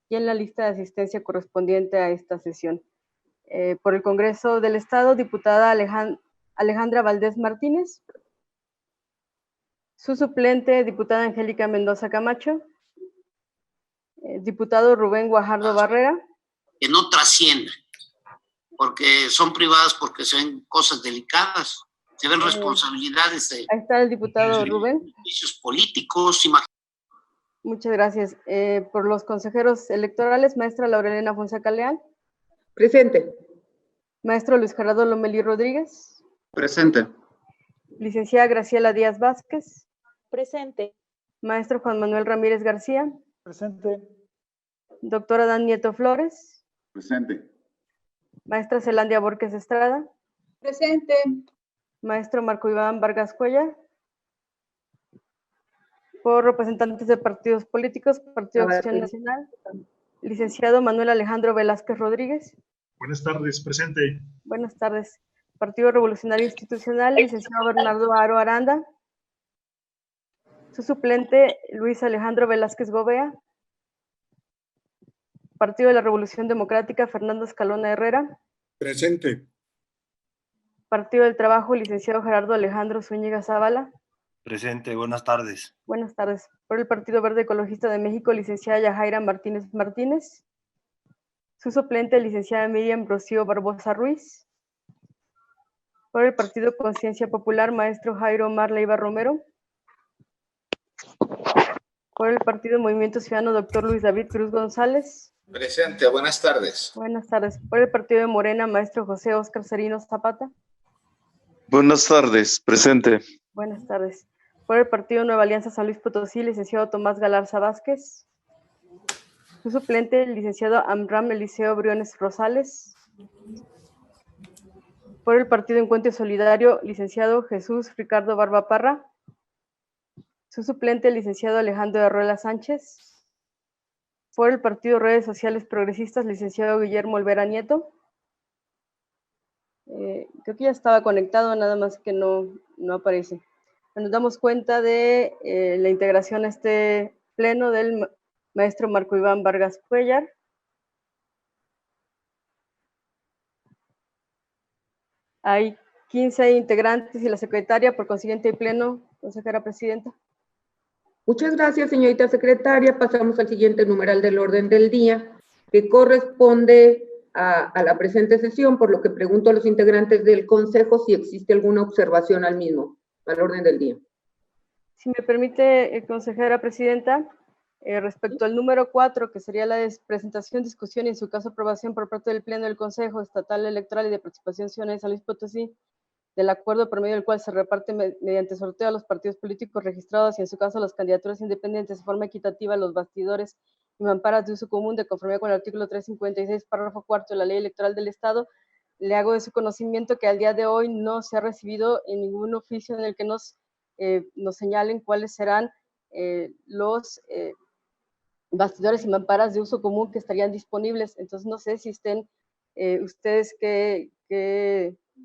y en la lista de asistencia correspondiente a esta sesión. Por el Congreso del Estado, diputada Alejandra Valdés Martínez. Su suplente, diputada Angélica Mendoza Camacho. Diputado Rubén Guajardo Barrera. Que no trasciendan, porque son privadas, porque se ven cosas delicadas, se ven responsabilidades de... Ahí está el diputado Rubén. Juicios políticos. Muchas gracias. Por los consejeros electorales, maestra Laurelena Fonseca Leal. Presente. Maestro Luis Gerardo Lomelí Rodríguez. Presente. Licenciada Graciela Díaz Vázquez. Presente. Maestro Juan Manuel Ramírez García. Presente. Doctor Adán Nieto Flores. Presente. Maestra Zelandia Borges Estrada. Presente. Maestro Marco Iván Vargas Cuellar. Por representantes de partidos políticos, Partido Acción Nacional, licenciado Manuel Alejandro Velázquez Rodríguez. Buenas tardes, presente. Buenas tardes. Partido Revolucionario Institucional, licenciado Bernardo Aro Aranda. Su suplente, Luis Alejandro Velázquez Gobea. Partido de la Revolución Democrática, Fernando Escalona Herrera. Presente. Partido del Trabajo, licenciado Gerardo Alejandro Zúñiga Zavala. Presente, buenas tardes. Buenas tardes. Por el Partido Verde Ecologista de México, licenciada Yajaira Martínez Martínez. Su suplente, licenciada Miriam Rocío Barbosa Ruiz. Por el Partido Conciencia Popular, maestro Jairo Omar Leiva Romero. Por el Partido Movimiento Ciudadano, doctor Luis David Cruz González. Presente, buenas tardes. Buenas tardes. Por el Partido de Morena, maestro José Óscar Cerino Zapata. Buenas tardes, presente. Buenas tardes. Por el Partido Nueva Alianza San Luis Potosí, licenciado Tomás Galarza Vázquez. Su suplente, el licenciado Amram Eliseo Briones Rosales. Por el Partido Encuentro Solidario, licenciado Jesús Ricardo Barba Parra. Su suplente, el licenciado Alejandro Arruela Sánchez. Por el Partido Redes Sociales Progresistas, licenciado Guillermo Olvera Nieto. Creo que ya estaba conectado, nada más que no aparece. Nos damos cuenta de la integración a este pleno del maestro Marco Iván Vargas Cuellar. Hay 15 integrantes y la secretaria, por consiguiente, el pleno, consejera presidenta. Muchas gracias, señorita secretaria. Pasamos al siguiente numeral del orden del día, que corresponde a la presente sesión, por lo que pregunto a los integrantes del Consejo si existe alguna observación al mismo, al orden del día. Si me permite, consejera presidenta, respecto al número 4, que sería la presentación, discusión y en su caso aprobación por parte del Pleno del Consejo Estatal Electoral y de Participación Ciudadana de San Luis Potosí, del acuerdo por medio del cual se reparte mediante sorteo a los partidos políticos registrados y en su caso las candidaturas independientes de forma equitativa a los bastidores y mamparas de uso común de conformidad con el artículo 356, párrafo 4 de la Ley Electoral del Estado. Le hago de su conocimiento que al día de hoy no se ha recibido en ningún oficio en el que nos señalen cuáles serán los bastidores y mamparas de uso común que estarían disponibles. Entonces no sé si estén ustedes qué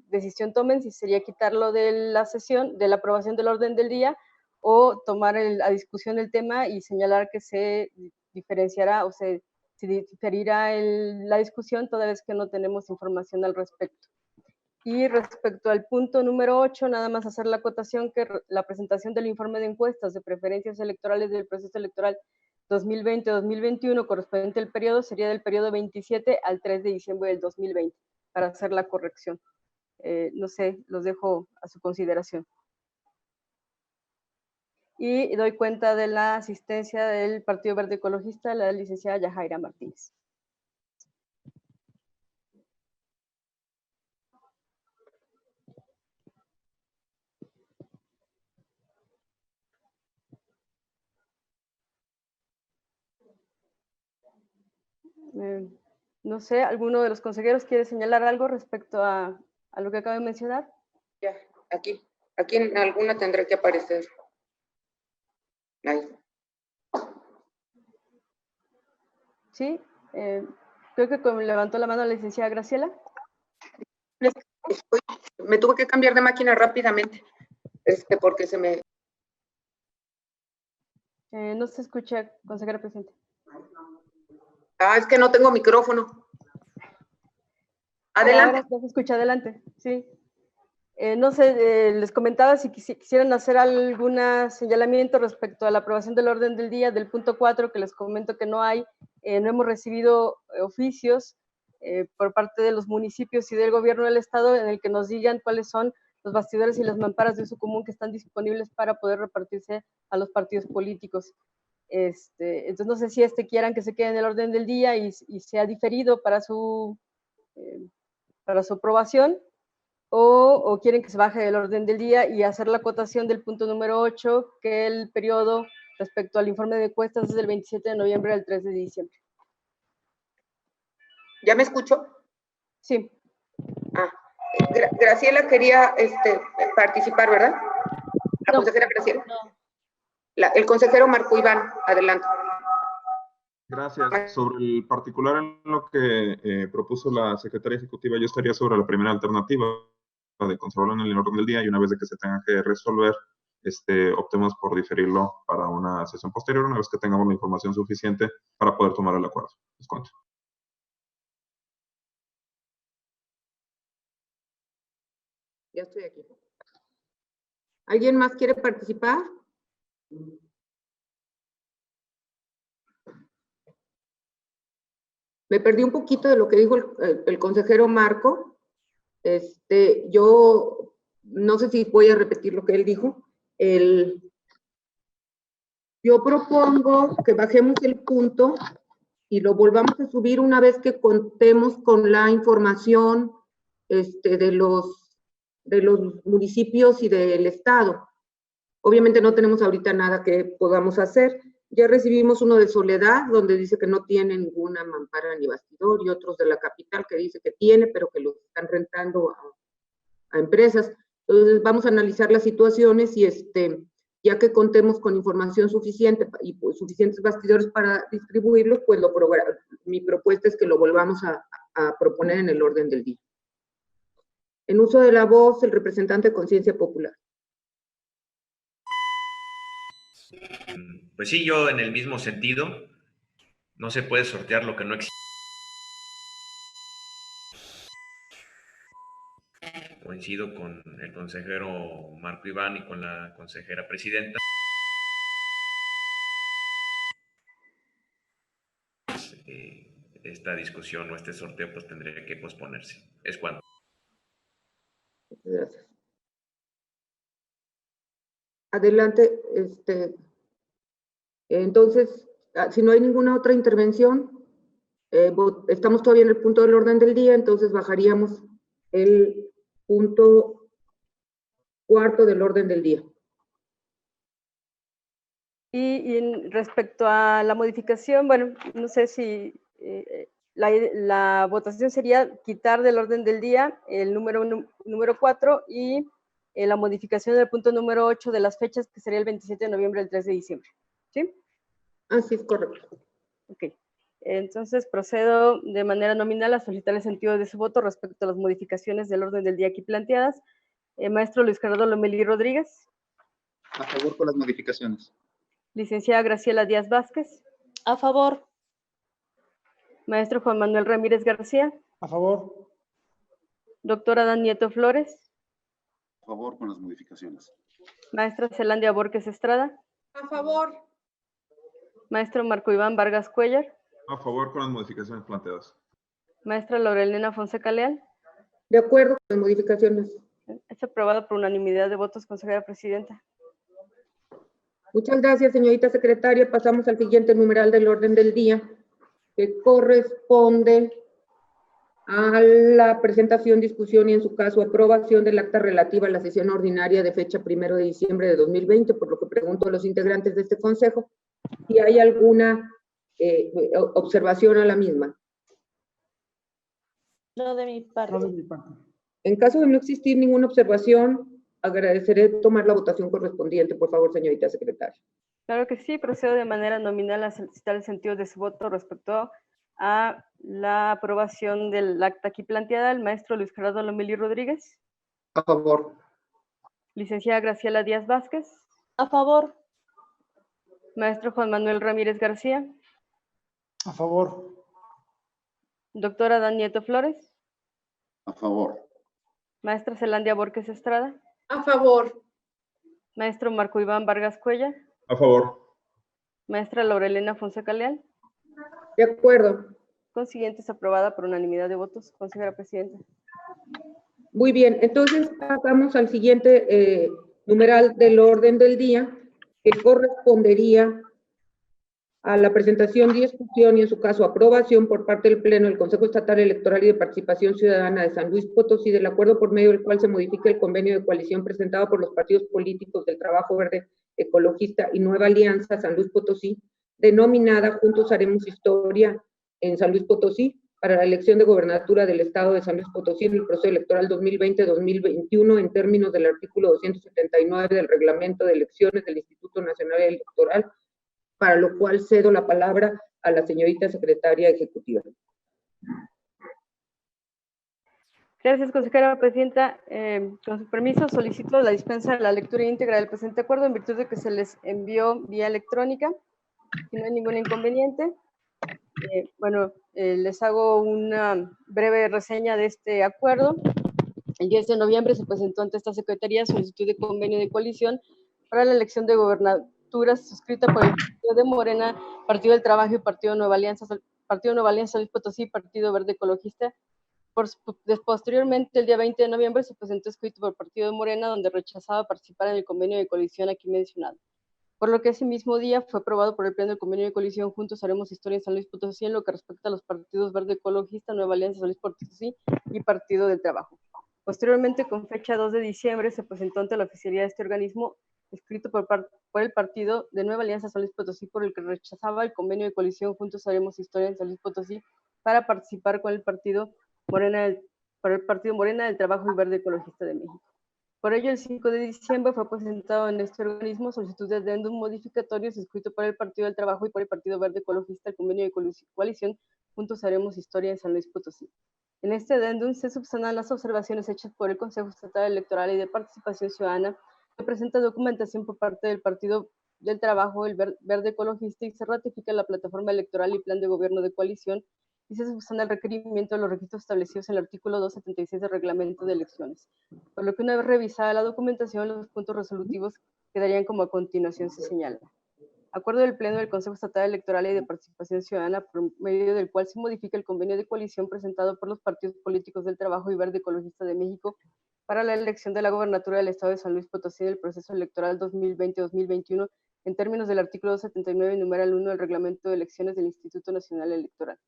decisión tomen, si sería quitarlo de la sesión, de la aprobación del orden del día, o tomar a discusión el tema y señalar que se diferenciará o se diferirá la discusión toda vez que no tenemos información al respecto. Y respecto al punto número 8, nada más hacer la acotación que la presentación del informe de encuestas de preferencias electorales del proceso electoral 2020-2021 correspondiente al periodo sería del periodo 27 al 3 de diciembre del 2020, para hacer la corrección. No sé, los dejo a su consideración. Y doy cuenta de la asistencia del Partido Verde Ecologista, la licenciada Yajaira Martínez. No sé, ¿alguno de los consejeros quiere señalar algo respecto a lo que acabo de mencionar? Ya, aquí en alguna tendrá que aparecer. Ahí. Sí, creo que levantó la mano la licenciada Graciela. Me tuve que cambiar de máquina rápidamente, porque se me... No se escucha, consejera presidente. Es que no tengo micrófono. Adelante. Ahora se escucha, adelante. Sí. No sé, les comentaba si quisieran hacer algún señalamiento respecto a la aprobación del orden del día del punto 4, que les comento que no hay, no hemos recibido oficios por parte de los municipios y del gobierno del estado en el que nos digan cuáles son los bastidores y las mamparas de uso común que están disponibles para poder repartirse a los partidos políticos. Entonces no sé si quieran que se quede en el orden del día y sea diferido para su aprobación, o quieren que se baje del orden del día y hacer la acotación del punto número 8, que el periodo respecto al informe de encuestas es del 27 de noviembre al 3 de diciembre. ¿Ya me escucho? Sí. Graciela quería participar, ¿verdad? La No. consejera Graciela. No. El consejero Marco Iván, adelante. Gracias. Sobre el particular en lo que propuso la secretaria ejecutiva, yo estaría sobre la primera alternativa de conservarlo en el orden del día y una vez de que se tenga que resolver, optemos por diferirlo para una sesión posterior, una vez que tengamos la información suficiente para poder tomar el acuerdo. Les cuento. Ya estoy aquí. ¿Alguien más quiere participar? Me perdí un poquito de lo que dijo el consejero Marco. Yo no sé si voy a repetir lo que él dijo. Yo propongo que bajemos el punto y lo volvamos a subir una vez que contemos con la información de los municipios y del estado. Obviamente no tenemos ahorita nada que podamos hacer. Ya recibimos uno de Soledad, donde dice que no tiene ninguna mampara ni bastidor, y otros de la capital que dice que tiene, pero que los están rentando a empresas. Entonces vamos a analizar las situaciones y ya que contemos con información suficiente y pues, suficientes bastidores para distribuirlos, pues mi propuesta es que lo volvamos a proponer en el orden del día. En uso de la voz, el representante de Conciencia Popular. Pues sí, yo en el mismo sentido, no se puede sortear lo que no existe. Coincido con el consejero Marco Iván y con la consejera presidenta. Esta discusión o este sorteo pues tendría que posponerse. Es cuando. Gracias. Adelante, entonces, si no hay ninguna otra intervención, estamos todavía en el punto del orden del día, entonces bajaríamos el punto 4 del orden del día. Y respecto a la modificación, bueno, no sé si la votación sería quitar del orden del día el número 4 y la modificación del punto número 8 de las fechas, que sería el 27 de noviembre al 3 de diciembre. ¿Sí? Así es correcto. Ok. Entonces procedo de manera nominal a solicitar el sentido de su voto respecto a las modificaciones del orden del día aquí planteadas. Maestro Luis Gerardo Lomelí Rodríguez. A favor con las modificaciones. Licenciada Graciela Díaz Vázquez. A favor. Maestro Juan Manuel Ramírez García. A favor. Doctora Dan Nieto Flores. A favor con las modificaciones. Maestra Zelandia Borges Estrada. A favor. Maestro Marco Iván Vargas Cuellar. A favor con las modificaciones planteadas. Maestra Laurelena Fonseca Leal. De acuerdo con las modificaciones. Es aprobado por unanimidad de votos, consejera presidenta. Muchas gracias, señorita secretaria. Pasamos al siguiente numeral del orden del día, que corresponde a la presentación, discusión y, en su caso, aprobación del acta relativa a la sesión ordinaria de fecha 1 de diciembre de 2020, por lo que pregunto a los integrantes de este consejo si hay alguna observación a la misma. No de mi parte. En caso de no existir ninguna observación, agradeceré tomar la votación correspondiente, por favor, señorita secretaria. Claro que sí, procedo de manera nominal a solicitar el sentido de su voto respecto a la aprobación del acta aquí planteada. El maestro Luis Gerardo Lomelí Rodríguez. A favor. Licenciada Graciela Díaz Vázquez. A favor. Maestro Juan Manuel Ramírez García. A favor. Doctora Dan Nieto Flores. A favor. Maestra Zelandia Borges Estrada. A favor. Maestro Marco Iván Vargas Cuellar. A favor. Maestra Laurelena Fonseca Leal. De acuerdo. Consiguiente, es aprobada por unanimidad de votos. Consejera Presidenta. Muy bien, entonces pasamos al siguiente numeral del orden del día, que correspondería a la presentación, discusión y en su caso aprobación por parte del Pleno del Consejo Estatal Electoral y de Participación Ciudadana de San Luis Potosí del acuerdo por medio del cual se modifica el convenio de coalición presentado por los partidos políticos del Trabajo Verde Ecologista y Nueva Alianza San Luis Potosí, denominada Juntos Haremos Historia en San Luis Potosí, para la elección de gobernatura del Estado de San Luis Potosí en el proceso electoral 2020-2021 en términos del artículo 279 del Reglamento de Elecciones del Instituto Nacional Electoral, para lo cual cedo la palabra a la señorita secretaria ejecutiva. Gracias, consejera presidenta. Con su permiso, solicito la dispensa de la lectura íntegra del presente acuerdo en virtud de que se les envió vía electrónica. Si no hay ningún inconveniente. Les hago una breve reseña de este acuerdo. El 10 de noviembre se presentó ante esta Secretaría solicitud de convenio de coalición para la elección de gobernaturas suscrita por el Partido de Morena, Partido del Trabajo y Partido Nueva Alianza San Luis Potosí, Partido Verde Ecologista. Posteriormente, el día 20 de noviembre, se presentó escrito por el Partido de Morena, donde rechazaba participar en el convenio de coalición aquí mencionado. Por lo que ese mismo día fue aprobado por el Pleno del Convenio de Coalición Juntos Haremos Historia en San Luis Potosí en lo que respecta a los partidos Verde Ecologista, Nueva Alianza San Luis Potosí y Partido del Trabajo. Posteriormente, con fecha 2 de diciembre, se presentó ante la oficialía de este organismo escrito por el Partido de Nueva Alianza San Luis Potosí, por el que rechazaba el convenio de coalición Juntos Haremos Historia en San Luis Potosí para participar con el Partido Morena del Trabajo y Verde Ecologista de México. Por ello, el 5 de diciembre fue presentado en este organismo solicitud de adendum modificatorios escrito por el Partido del Trabajo y por el Partido Verde Ecologista el convenio de coalición Juntos Haremos Historia en San Luis Potosí. En este adendum se subsanan las observaciones hechas por el Consejo Estatal Electoral y de Participación Ciudadana, que presenta documentación por parte del Partido del Trabajo, el Verde Ecologista, y se ratifica la plataforma electoral y plan de gobierno de coalición, y se subsana el requerimiento de los requisitos establecidos en el artículo 276 del Reglamento de Elecciones. Por lo que una vez revisada la documentación, los puntos resolutivos quedarían como a continuación se señala. Acuerdo del Pleno del Consejo Estatal Electoral y de Participación Ciudadana, por medio del cual se modifica el convenio de coalición presentado por los partidos políticos del Trabajo y Verde Ecologista de México para la elección de la gobernatura del Estado de San Luis Potosí del proceso electoral 2020-2021 en términos del artículo 279, numeral 1 del Reglamento de Elecciones del Instituto Nacional Electoral.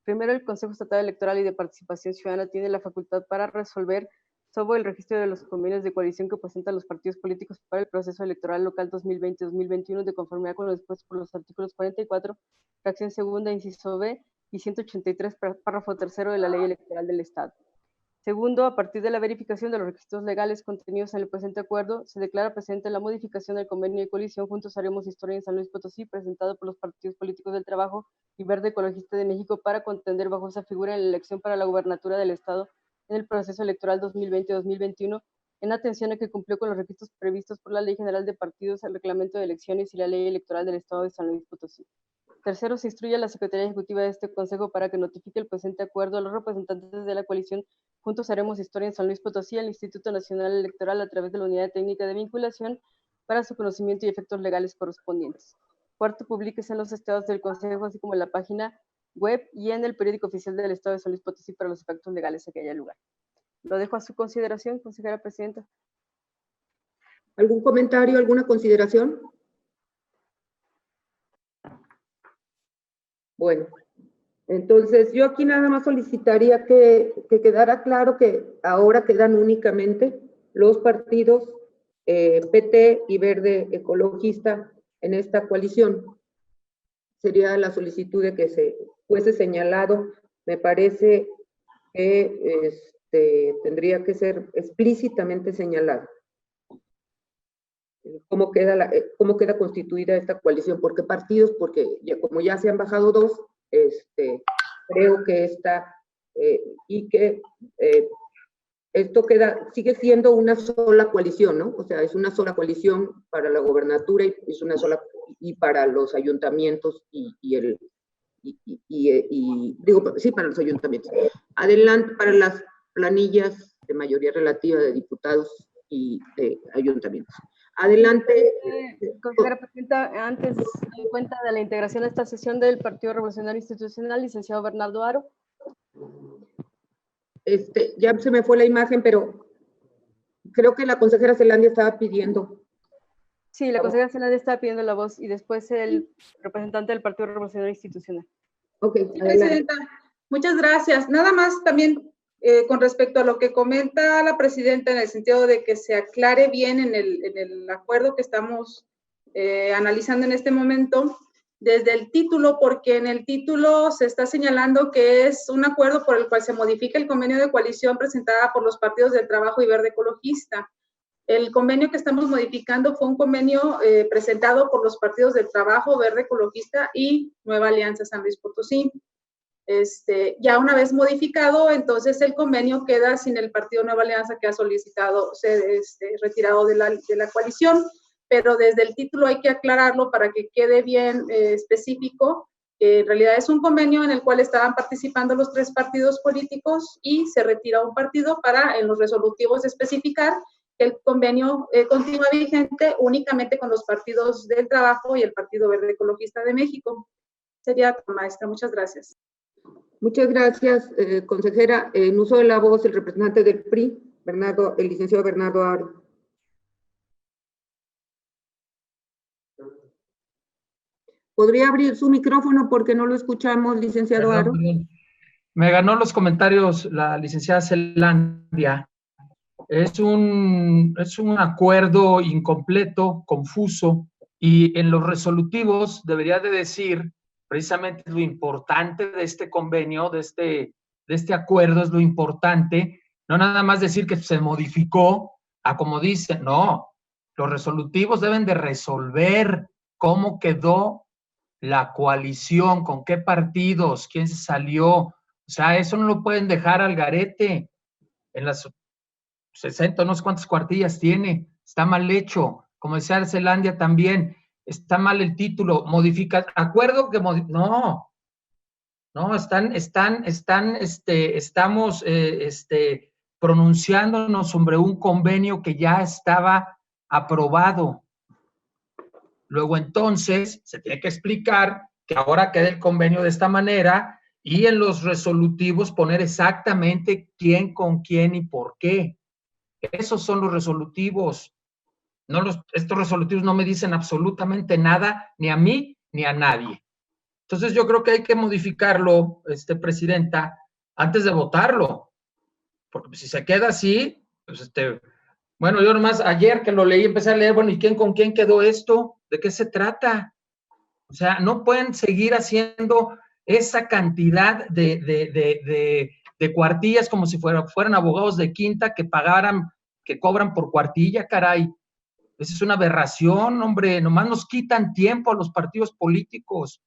Primero, el Consejo Estatal Electoral y de Participación Ciudadana tiene la facultad para resolver sobre el registro de los convenios de coalición que presentan los partidos políticos para el proceso electoral local 2020-2021 de conformidad con lo dispuesto por los artículos 44, fracción segunda, inciso B, y 183, párrafo tercero de la Ley Electoral del Estado. Segundo, a partir de la verificación de los requisitos legales contenidos en el presente acuerdo, se declara presente la modificación del convenio de coalición Juntos Haremos Historia en San Luis Potosí, presentado por los partidos políticos del Trabajo y Verde Ecologista de México para contender bajo esa figura en la elección para la gobernatura del Estado en el proceso electoral 2020-2021, en atención a que cumplió con los requisitos previstos por la Ley General de Partidos, el Reglamento de Elecciones y la Ley Electoral del Estado de San Luis Potosí. Tercero, se instruye a la Secretaría Ejecutiva de este Consejo para que notifique el presente acuerdo a los representantes de la coalición Juntos Haremos Historia en San Luis Potosí al Instituto Nacional Electoral a través de la Unidad Técnica de Vinculación para su conocimiento y efectos legales correspondientes. Cuarto, publíquese en los estados del Consejo, así como en la página web y en el periódico oficial del Estado de San Luis Potosí para los efectos legales a que haya lugar. Lo dejo a su consideración, consejera presidenta. ¿Algún comentario, alguna consideración? Bueno, entonces yo aquí nada más solicitaría que quedara claro que ahora quedan únicamente los partidos PT y Verde Ecologista en esta coalición. Sería la solicitud de que se fuese señalado. Me parece que tendría que ser explícitamente señalado. ¿Cómo queda constituida esta coalición? ¿Por qué partidos? Porque como ya se han bajado dos, creo que esto sigue siendo una sola coalición, ¿no? O sea, es una sola coalición para la gobernatura y es una sola y para los ayuntamientos y digo, sí, para los ayuntamientos. Adelante para las planillas de mayoría relativa de diputados y de ayuntamientos. Adelante. Consejera Presidenta, antes, en cuenta de la integración a esta sesión del Partido Revolucionario Institucional, licenciado Bernardo Aro. Ya se me fue la imagen, pero creo que la consejera Zelandia estaba pidiendo. Sí, la consejera Zelandia estaba pidiendo la voz y después el representante del Partido Revolucionario Institucional. Ok, sí, Presidenta, muchas gracias. Nada más también con respecto a lo que comenta la Presidenta en el sentido de que se aclare bien en el acuerdo que estamos analizando en este momento, desde el título, porque en el título se está señalando que es un acuerdo por el cual se modifica el convenio de coalición presentada por los partidos del Trabajo y Verde Ecologista. El convenio que estamos modificando fue un convenio presentado por los partidos del Trabajo, Verde Ecologista y Nueva Alianza San Luis Potosí. Ya una vez modificado, entonces el convenio queda sin el partido Nueva Alianza que ha solicitado ser retirado de la coalición, pero desde el título hay que aclararlo para que quede bien específico. En realidad es un convenio en el cual estaban participando los 3 partidos políticos y se retira un partido para en los resolutivos especificar que el convenio continúa vigente únicamente con los partidos del Trabajo y el Partido Verde Ecologista de México. Sería, maestra, muchas gracias. Muchas gracias, consejera. En uso de la voz, el representante del PRI, el licenciado Bernardo Aro. ¿Podría abrir su micrófono porque no lo escuchamos, licenciado Aro? Perdón. Me ganó los comentarios la licenciada Zelandia. Es un acuerdo incompleto, confuso, y en los resolutivos debería de decir precisamente lo importante de este convenio, de este acuerdo, es lo importante, no nada más decir que se modificó a como dice, no, los resolutivos deben de resolver cómo quedó la coalición, con qué partidos, quién se salió, o sea, eso no lo pueden dejar al garete. En las 60, no sé cuántas cuartillas tiene, está mal hecho, como decía Zelandia también, está mal el título, modifica, acuerdo que no, estamos pronunciándonos sobre un convenio que ya estaba aprobado. Luego entonces se tiene que explicar que ahora queda el convenio de esta manera y en los resolutivos poner exactamente quién con quién y por qué. Esos son los resolutivos. Estos resolutivos no me dicen absolutamente nada, ni a mí ni a nadie. Entonces yo creo que hay que modificarlo, Presidenta, antes de votarlo. Porque si se queda así, pues bueno, yo nomás ayer que lo leí empecé a leer, bueno, ¿y quién con quién quedó esto? ¿De qué se trata? O sea, no pueden seguir haciendo esa cantidad de cuartillas como si fueran abogados de quinta que cobran por cuartilla, caray. Esa es una aberración, hombre. Nomás nos quitan tiempo a los partidos políticos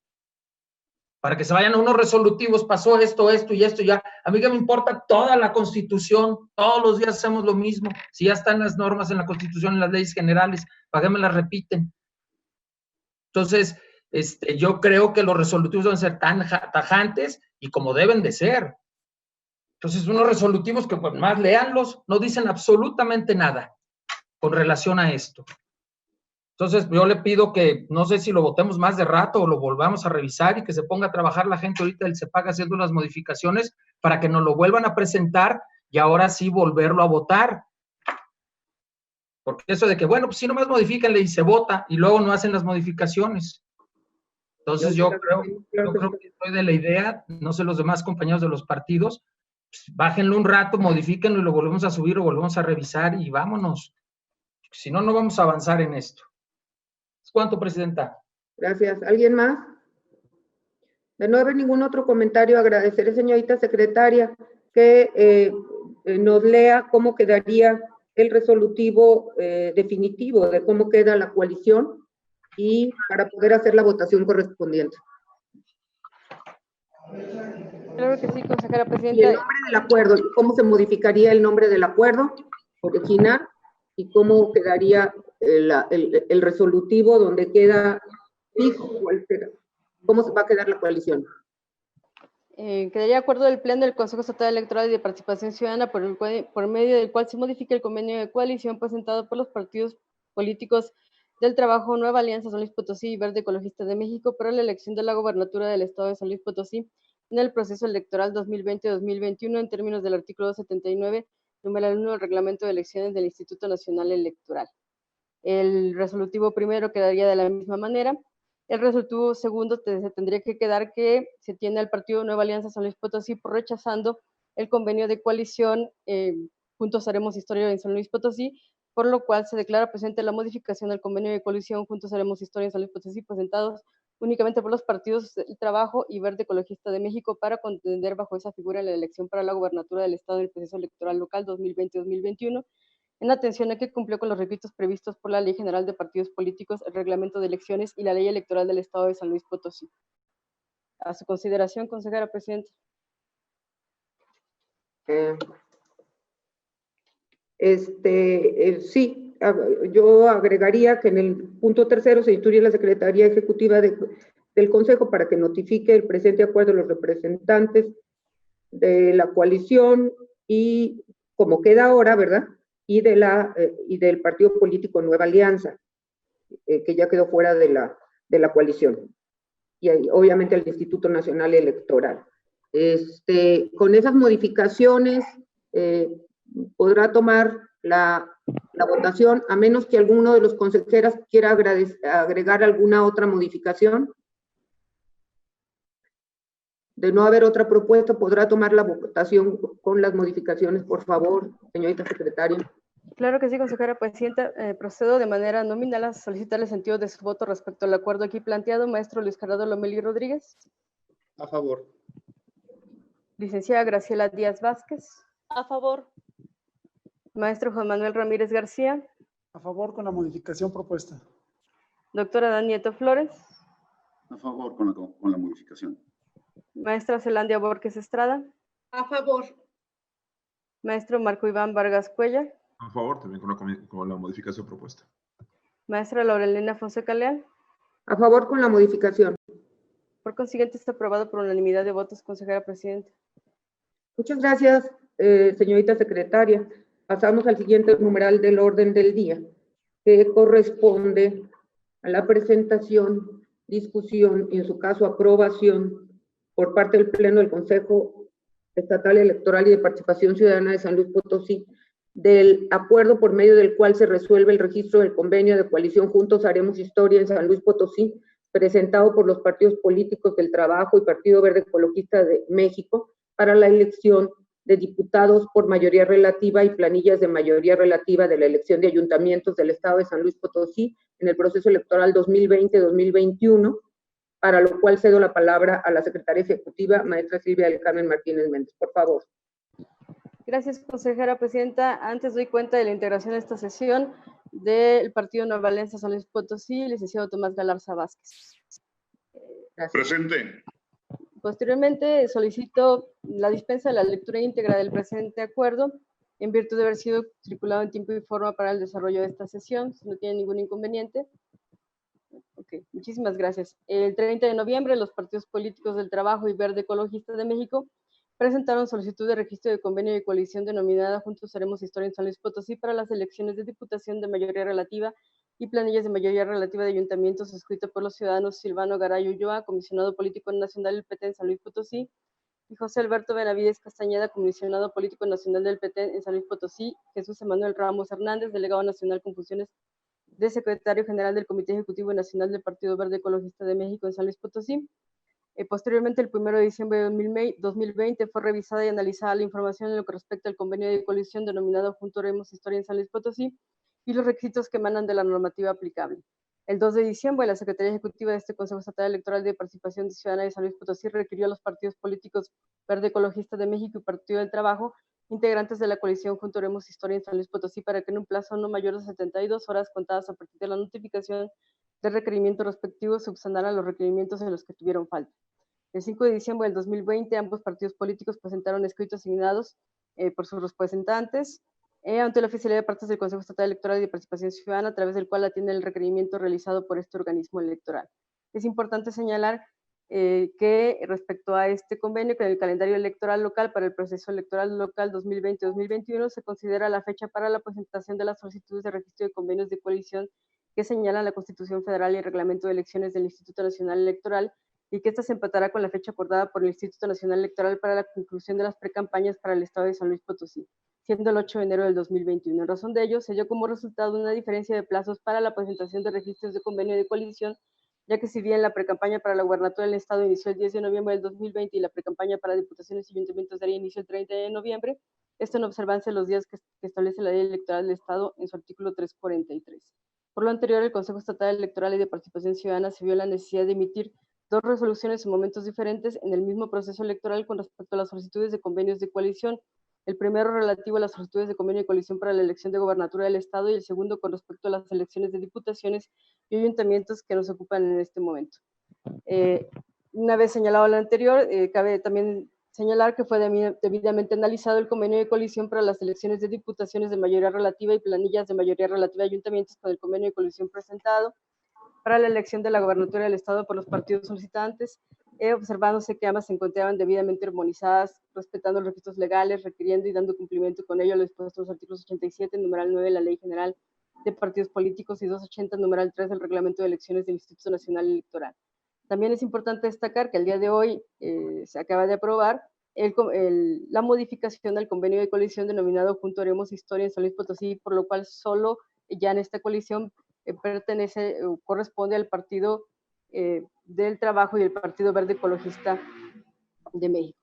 para que se vayan a unos resolutivos, pasó esto y esto, ya. A mí que me importa toda la Constitución, todos los días hacemos lo mismo. Si ya están las normas en la Constitución, en las leyes generales, ¿para qué me las repiten? Entonces, yo creo que los resolutivos deben ser tan tajantes y como deben de ser. Entonces, unos resolutivos que pues, más léanlos, no dicen absolutamente nada con relación a esto. Entonces, yo le pido que, no sé si lo votemos más de rato o lo volvamos a revisar y que se ponga a trabajar la gente ahorita del CEPAC haciendo unas modificaciones para que nos lo vuelvan a presentar y ahora sí volverlo a votar. Porque eso de que, bueno, pues si nomás modifican y se vota y luego no hacen las modificaciones. Entonces yo creo que estoy de la idea, no sé los demás compañeros de los partidos, pues bájenlo un rato, modifíquenlo y lo volvemos a subir o volvemos a revisar y vámonos. Si no, no vamos a avanzar en esto. ¿Cuánto, Presidenta? Gracias. ¿Alguien más? De no haber ningún otro comentario, agradeceré, señorita secretaria, que nos lea cómo quedaría el resolutivo definitivo de cómo queda la coalición y para poder hacer la votación correspondiente. Claro que sí, consejera Presidenta. Y el nombre del acuerdo, cómo se modificaría el nombre del acuerdo original y cómo quedaría el resolutivo donde queda fijo, cómo se va a quedar la coalición. Quedaría acuerdo del Pleno del Consejo Estatal Electoral y de Participación Ciudadana por medio del cual se modifica el convenio de coalición presentado por los partidos políticos del Trabajo, Nueva Alianza San Luis Potosí y Verde Ecologista de México para la elección de la gobernatura del Estado de San Luis Potosí en el proceso electoral 2020-2021 en términos del artículo 279, numeral 1 del Reglamento de Elecciones del Instituto Nacional Electoral. El resolutivo primero quedaría de la misma manera. El resolutivo segundo se tendría que quedar que se tiene al partido Nueva Alianza San Luis Potosí por rechazando el convenio de coalición Juntos Haremos Historia en San Luis Potosí, por lo cual se declara presente la modificación del convenio de coalición Juntos Haremos Historia en San Luis Potosí presentados únicamente por los partidos del Trabajo y Verde Ecologista de México para contender bajo esa figura en la elección para la gobernatura del Estado en el proceso electoral local 2020-2021, en atención a que cumplió con los requisitos previstos por la Ley General de Partidos Políticos, el Reglamento de Elecciones y la Ley Electoral del Estado de San Luis Potosí. A su consideración, consejera presidenta. Sí, yo agregaría que en el punto tercero se instruye a la Secretaría Ejecutiva del Consejo para que notifique el presente acuerdo a los representantes de la coalición y, como queda ahora, ¿verdad?, y del partido político Nueva Alianza, que ya quedó fuera de la coalición, y obviamente al Instituto Nacional Electoral. Con esas modificaciones podrá tomar la votación, a menos que alguno de los consejeros quiera agregar alguna otra modificación. De no haber otra propuesta, podrá tomar la votación con las modificaciones, por favor, señorita secretaria. Claro que sí, consejera presidenta. Procedo de manera nominal a solicitar el sentido de su voto respecto al acuerdo aquí planteado. Maestro Luis Gerardo Lomelí Rodríguez. A favor. Licenciada Graciela Díaz Vázquez. A favor. Maestro Juan Manuel Ramírez García. A favor con la modificación propuesta. Doctora Dan Nieto Flores. A favor con la modificación. Maestra Zelandia Borges Estrada. A favor. Maestro Marco Iván Vargas Cuellar. A favor también con la modificación propuesta. Maestra Laurelena Fonseca Leal. A favor con la modificación. Por consiguiente, está aprobado por unanimidad de votos, consejera presidenta. Muchas gracias, señorita secretaria. Pasamos al siguiente numeral del orden del día, que corresponde a la presentación, discusión y, en su caso, aprobación por parte del Pleno del Consejo Estatal Electoral y de Participación Ciudadana de San Luis Potosí del acuerdo por medio del cual se resuelve el registro del convenio de coalición Juntos Haremos Historia en San Luis Potosí, presentado por los partidos políticos del Trabajo y Partido Verde Ecologista de México para la elección de diputados por mayoría relativa y planillas de mayoría relativa de la elección de ayuntamientos del Estado de San Luis Potosí en el proceso electoral 2020-2021, para lo cual cedo la palabra a la secretaria ejecutiva, maestra Silvia del Carmen Martínez Méndez. Por favor. Gracias, consejera presidenta. Antes doy cuenta de la integración de esta sesión del Partido Nueva Alianza San Luis Potosí, licenciado Tomás Galarza Vázquez. Presente. Posteriormente, solicito la dispensa de la lectura íntegra del presente acuerdo, en virtud de haber sido circulado en tiempo y forma para el desarrollo de esta sesión, si no tiene ningún inconveniente. Ok, muchísimas gracias. El 30 de noviembre, los partidos políticos del Trabajo y Verde Ecologista de México presentaron solicitud de registro de convenio de coalición denominada Juntos Haremos Historia en San Luis Potosí para las elecciones de diputación de mayoría relativa y planillas de mayoría relativa de ayuntamientos, escrito por los ciudadanos Silvano Garay Ulloa, comisionado político nacional del PT en San Luis Potosí, y José Alberto Benavides Castañeda, comisionado político nacional del PT en San Luis Potosí, Jesús Emanuel Ramos Hernández, delegado nacional con funciones de secretario general del Comité Ejecutivo Nacional del Partido Verde Ecologista de México en San Luis Potosí. Posteriormente, el 1 de diciembre de 2020, fue revisada y analizada la información en lo que respecta al convenio de coalición denominado Juntos Haremos Historia en San Luis Potosí y los requisitos que emanan de la normativa aplicable. El 2 de diciembre, la Secretaría Ejecutiva de este Consejo Estatal Electoral de Participación Ciudadana de San Luis Potosí requirió a los partidos políticos Verde Ecologista de México y Partido del Trabajo, integrantes de la coalición Juntos Haremos Historia en San Luis Potosí, para que en un plazo no mayor de 72 horas contadas a partir de la notificación del requerimiento respectivo subsanaran los requerimientos en los que tuvieron falta. El 5 de diciembre del 2020, ambos partidos políticos presentaron escritos asignados por sus representantes ante la oficialidad de partes del Consejo Estatal Electoral y de Participación Ciudadana, a través del cual atiende el requerimiento realizado por este organismo electoral. Es importante señalar que respecto a este convenio, que en el calendario electoral local para el proceso electoral local 2020-2021 se considera la fecha para la presentación de las solicitudes de registro de convenios de coalición que señalan la Constitución Federal y el Reglamento de Elecciones del Instituto Nacional Electoral, y que esta se empatará con la fecha acordada por el Instituto Nacional Electoral para la conclusión de las precampañas para el Estado de San Luis Potosí, siendo el 8 de enero del 2021. En razón de ello, se dio como resultado una diferencia de plazos para la presentación de registros de convenio de coalición, ya que si bien la precampaña para la gubernatura del Estado inició el 10 de noviembre del 2020 y la precampaña para diputaciones y ayuntamientos daría inicio el 30 de noviembre, esto en observancia de los días que establece la Ley Electoral del Estado en su artículo 343. Por lo anterior, el Consejo Estatal Electoral y de Participación Ciudadana se vio la necesidad de emitir dos resoluciones en momentos diferentes en el mismo proceso electoral con respecto a las solicitudes de convenios de coalición. El primero relativo a las solicitudes de convenio de coalición para la elección de gobernatura del Estado y el segundo con respecto a las elecciones de diputaciones y ayuntamientos que nos ocupan en este momento. Una vez señalado lo anterior, cabe también señalar que fue debidamente analizado el convenio de coalición para las elecciones de diputaciones de mayoría relativa y planillas de mayoría relativa de ayuntamientos con el convenio de coalición presentado para la elección de la gobernatura del Estado por los partidos solicitantes, observándose que ambas se encontraban debidamente armonizadas, respetando los requisitos legales, requiriendo y dando cumplimiento con ello a lo dispuesto en los artículos 87, numeral 9 de la Ley General de Partidos Políticos y 280, numeral 3 del Reglamento de Elecciones del Instituto Nacional Electoral. También es importante destacar que al día de hoy se acaba de aprobar la modificación del convenio de coalición denominado Junto Haremos Historia en San Luis Potosí, por lo cual solo ya en esta coalición pertenece o corresponde al Partido del Trabajo y el Partido Verde Ecologista de México.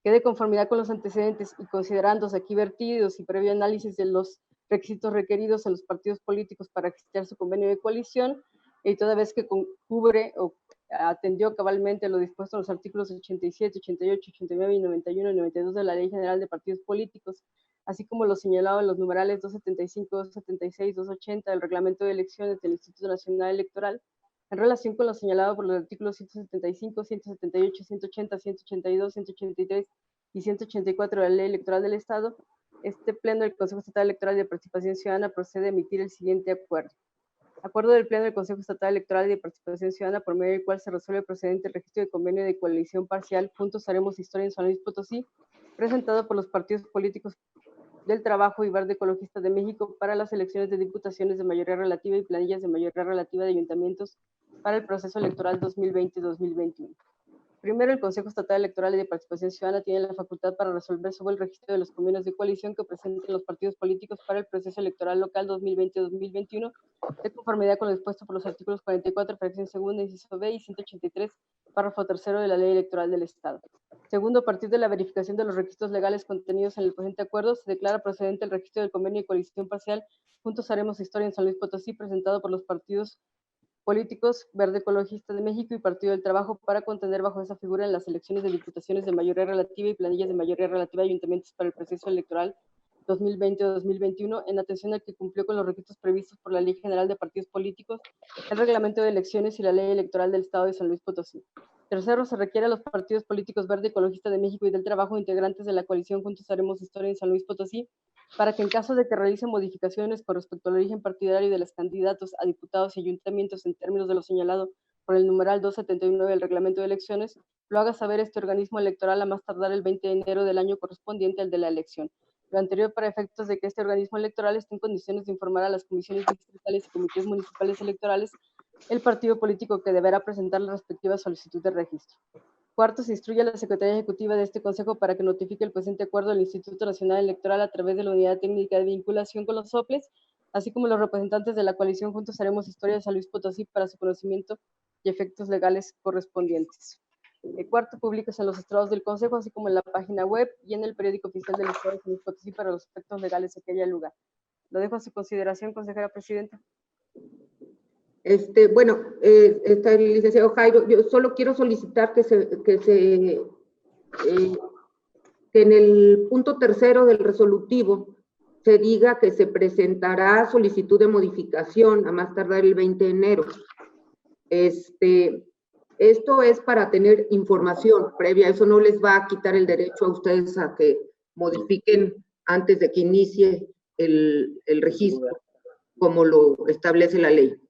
Que de conformidad con los antecedentes y considerándose aquí vertidos y previo análisis de los requisitos requeridos en los partidos políticos para registrar su convenio de coalición, y toda vez que cubre o atendió cabalmente lo dispuesto en los artículos 87, 88, 89 y 91 y 92 de la Ley General de Partidos Políticos, así como lo señalado en los numerales 275, 276, 280 del Reglamento de Elecciones del Instituto Nacional Electoral, en relación con lo señalado por los artículos 175, 178, 180, 182, 183 y 184 de la Ley Electoral del Estado, este Pleno del Consejo Estatal Electoral y de Participación Ciudadana procede a emitir el siguiente acuerdo. Acuerdo del Pleno del Consejo Estatal Electoral y de Participación Ciudadana, por medio del cual se resuelve procedente el registro de convenio de coalición parcial Juntos Haremos Historia en San Luis Potosí, presentado por los partidos políticos del Trabajo y Verde Ecologista de México para las elecciones de diputaciones de mayoría relativa y planillas de mayoría relativa de ayuntamientos para el proceso electoral 2020-2021. Primero, el Consejo Estatal Electoral y de Participación Ciudadana tiene la facultad para resolver sobre el registro de los convenios de coalición que presenten los partidos políticos para el proceso electoral local 2020-2021, de conformidad con lo dispuesto por los artículos 44, fracción segunda, inciso B, y 183, párrafo tercero de la Ley Electoral del Estado. Segundo, a partir de la verificación de los requisitos legales contenidos en el presente acuerdo, se declara procedente el registro del convenio de coalición parcial Juntos Haremos Historia en San Luis Potosí, presentado por los partidos políticos Verde Ecologista de México y Partido del Trabajo para contender bajo esa figura en las elecciones de diputaciones de mayoría relativa y planillas de mayoría relativa de ayuntamientos para el proceso electoral 2020-2021, en atención al que cumplió con los requisitos previstos por la Ley General de Partidos Políticos, el Reglamento de Elecciones y la Ley Electoral del Estado de San Luis Potosí. Tercero, se requiere a los partidos políticos Verde Ecologista de México y del Trabajo, integrantes de la coalición Juntos Haremos Historia en San Luis Potosí, para que en caso de que realicen modificaciones con respecto al origen partidario de los candidatos a diputados y ayuntamientos en términos de lo señalado por el numeral 279 del Reglamento de Elecciones, lo haga saber este organismo electoral a más tardar el 20 de enero del año correspondiente al de la elección. Lo anterior para efectos de que este organismo electoral esté en condiciones de informar a las comisiones distritales y comités municipales electorales el partido político que deberá presentar la respectiva solicitud de registro. Cuarto, se instruye a la Secretaría Ejecutiva de este Consejo para que notifique el presente acuerdo al Instituto Nacional Electoral a través de la Unidad Técnica de Vinculación con los soples, así como los representantes de la coalición Juntos Haremos Historia de San Luis Potosí para su conocimiento y efectos legales correspondientes. Cuarto, públicos en los estrados del Consejo, así como en la página web y en el periódico oficial del Estado de San Luis Potosí para los efectos legales que haya lugar. Lo dejo a su consideración, consejera presidenta. Bueno, está el licenciado Jairo. Yo solo quiero solicitar que en el punto tercero del resolutivo se diga que se presentará solicitud de modificación a más tardar el 20 de enero. Esto es para tener información previa. Eso no les va a quitar el derecho a ustedes a que modifiquen antes de que inicie el registro, como lo establece la ley.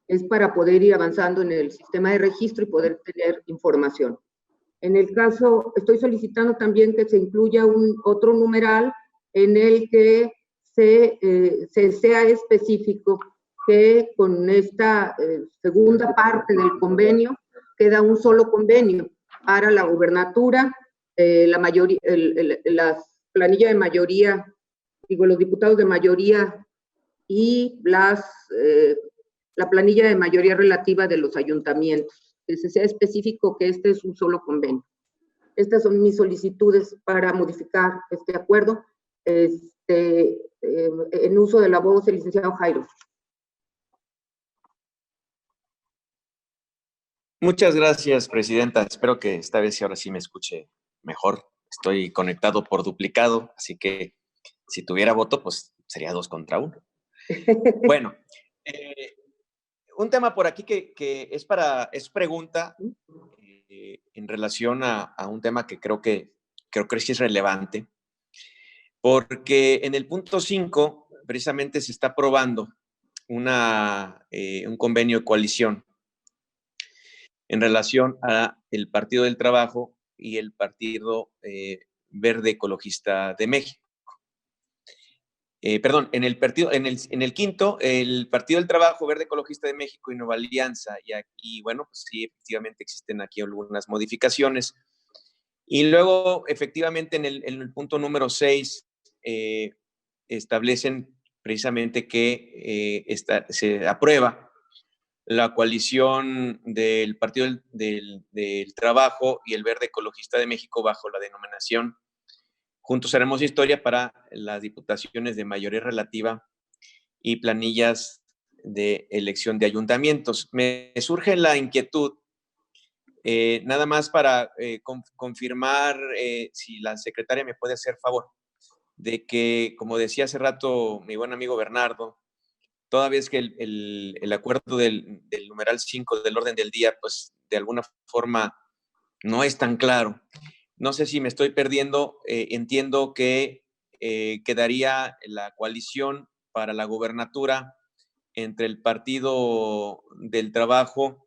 es para poder ir avanzando en el sistema de registro y poder tener información. En el caso, estoy solicitando también que se incluya otro numeral en el que se sea específico que con esta segunda parte del convenio queda un solo convenio para la gubernatura, la mayoría, la planilla de mayoría, digo, los diputados de mayoría y la planilla de mayoría relativa de los ayuntamientos. Que se sea específico que este es un solo convenio. Estas son mis solicitudes para modificar este acuerdo. En uso de la voz, el licenciado Jairo. Muchas gracias, presidenta. Espero que esta vez ahora sí me escuche mejor. Estoy conectado por duplicado, así que si tuviera voto, pues sería 2 contra 1. Bueno, un tema por aquí que es pregunta en relación a un tema que creo que sí es relevante, porque en el punto 5 precisamente se está aprobando un convenio de coalición en relación a el Partido del Trabajo y el Partido Verde Ecologista de México. Perdón, en el quinto, el Partido del Trabajo, Verde Ecologista de México y Nueva Alianza, y bueno, pues sí, efectivamente existen aquí algunas modificaciones. Y luego, efectivamente, en el punto número 6, establecen precisamente que se aprueba la coalición del Partido del Trabajo y el Verde Ecologista de México bajo la denominación Juntos Haremos Historia para las diputaciones de mayoría relativa y planillas de elección de ayuntamientos. Me surge la inquietud, nada más para confirmar si la secretaria me puede hacer favor, de que, como decía hace rato mi buen amigo Bernardo, toda vez que el acuerdo del numeral 5 del orden del día, pues de alguna forma no es tan claro. No sé si me estoy perdiendo. Entiendo que quedaría la coalición para la gobernatura entre el Partido del Trabajo,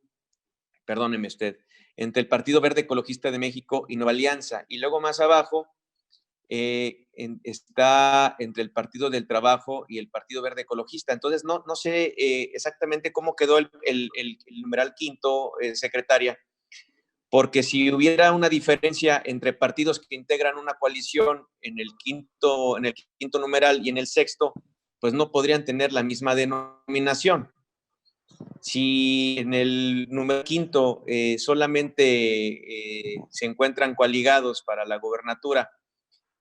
perdóneme usted, entre el Partido Verde Ecologista de México y Nueva Alianza. Y luego más abajo está entre el Partido del Trabajo y el Partido Verde Ecologista. Entonces, no sé exactamente cómo quedó el numeral quinto, secretaria, porque si hubiera una diferencia entre partidos que integran una coalición en el quinto numeral y en el sexto, pues no podrían tener la misma denominación. Si en el número quinto solamente se encuentran coaligados para la gobernatura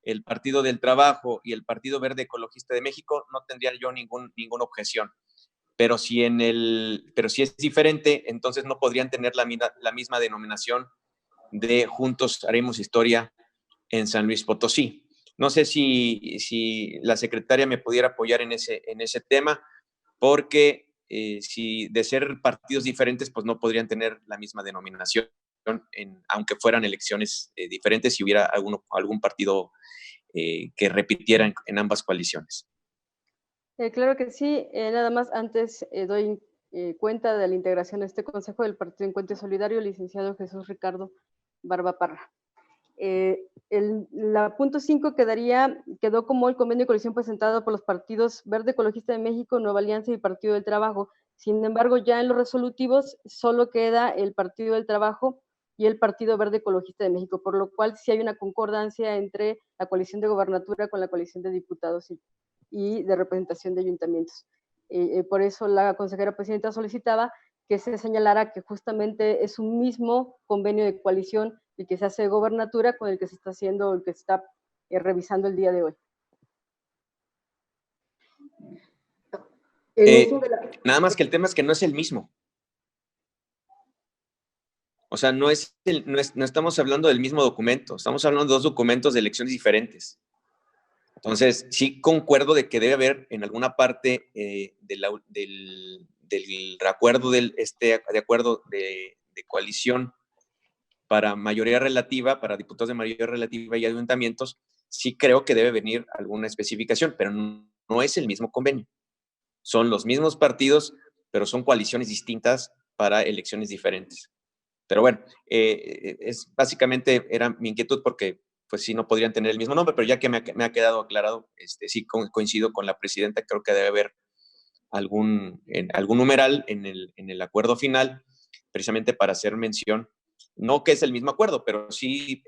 el Partido del Trabajo y el Partido Verde Ecologista de México, no tendría yo ninguna objeción. Pero si es diferente, entonces no podrían tener la misma denominación de Juntos Haremos Historia en San Luis Potosí. No sé si la secretaria me pudiera apoyar en ese tema, porque si de ser partidos diferentes, pues no podrían tener la misma denominación, aunque fueran elecciones diferentes, si hubiera algún partido que repitiera en ambas coaliciones. Claro que sí. Nada más antes doy cuenta de la integración de este Consejo del Partido Encuentro Solidario, licenciado Jesús Ricardo Barba Parra. La punto 5 quedó como el convenio de coalición presentado por los partidos Verde Ecologista de México, Nueva Alianza y Partido del Trabajo. Sin embargo, ya en los resolutivos solo queda el Partido del Trabajo y el Partido Verde Ecologista de México, por lo cual sí hay una concordancia entre la coalición de gobernatura con la coalición de diputados y de representación de ayuntamientos. Por eso la consejera presidenta solicitaba que se señalara que justamente es un mismo convenio de coalición el que se hace de gobernatura con el que se está haciendo, el que se está revisando el día de hoy. Nada más que el tema es que no es el mismo. O sea, no estamos hablando del mismo documento, estamos hablando de 2 documentos de elecciones diferentes. Entonces, sí concuerdo de que debe haber en alguna parte del acuerdo de acuerdo de coalición para mayoría relativa, para diputados de mayoría relativa y ayuntamientos, sí creo que debe venir alguna especificación, pero no es el mismo convenio. Son los mismos partidos pero son coaliciones distintas para elecciones diferentes. Pero bueno, básicamente era mi inquietud porque pues sí no podrían tener el mismo nombre, pero ya que me ha quedado aclarado, sí coincido con la presidenta, creo que debe haber algún numeral en el acuerdo final, precisamente para hacer mención, no que es el mismo acuerdo, pero sí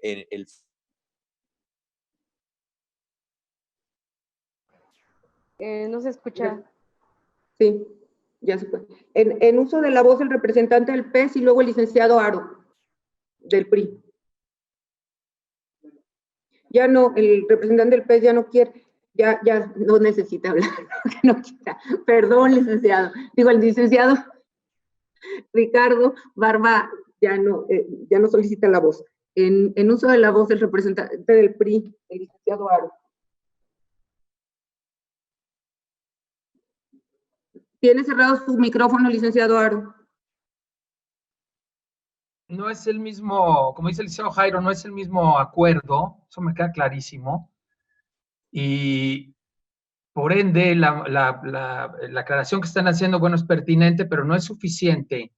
no se escucha. Sí, ya se fue. En uso de la voz, el representante del PES y luego el licenciado Aro, del PRI. Ya no, el representante del PES ya no quiere, ya no necesita hablar. No quiera. Perdón, licenciado. Digo, el licenciado Ricardo Barba ya no solicita la voz. En uso de la voz, el representante del PRI, el licenciado Aro. ¿Tiene cerrado su micrófono, licenciado Aro? No es el mismo, como dice el licenciado Jairo, no es el mismo acuerdo, eso me queda clarísimo. Y por ende, la aclaración que están haciendo, bueno, es pertinente, pero no es suficiente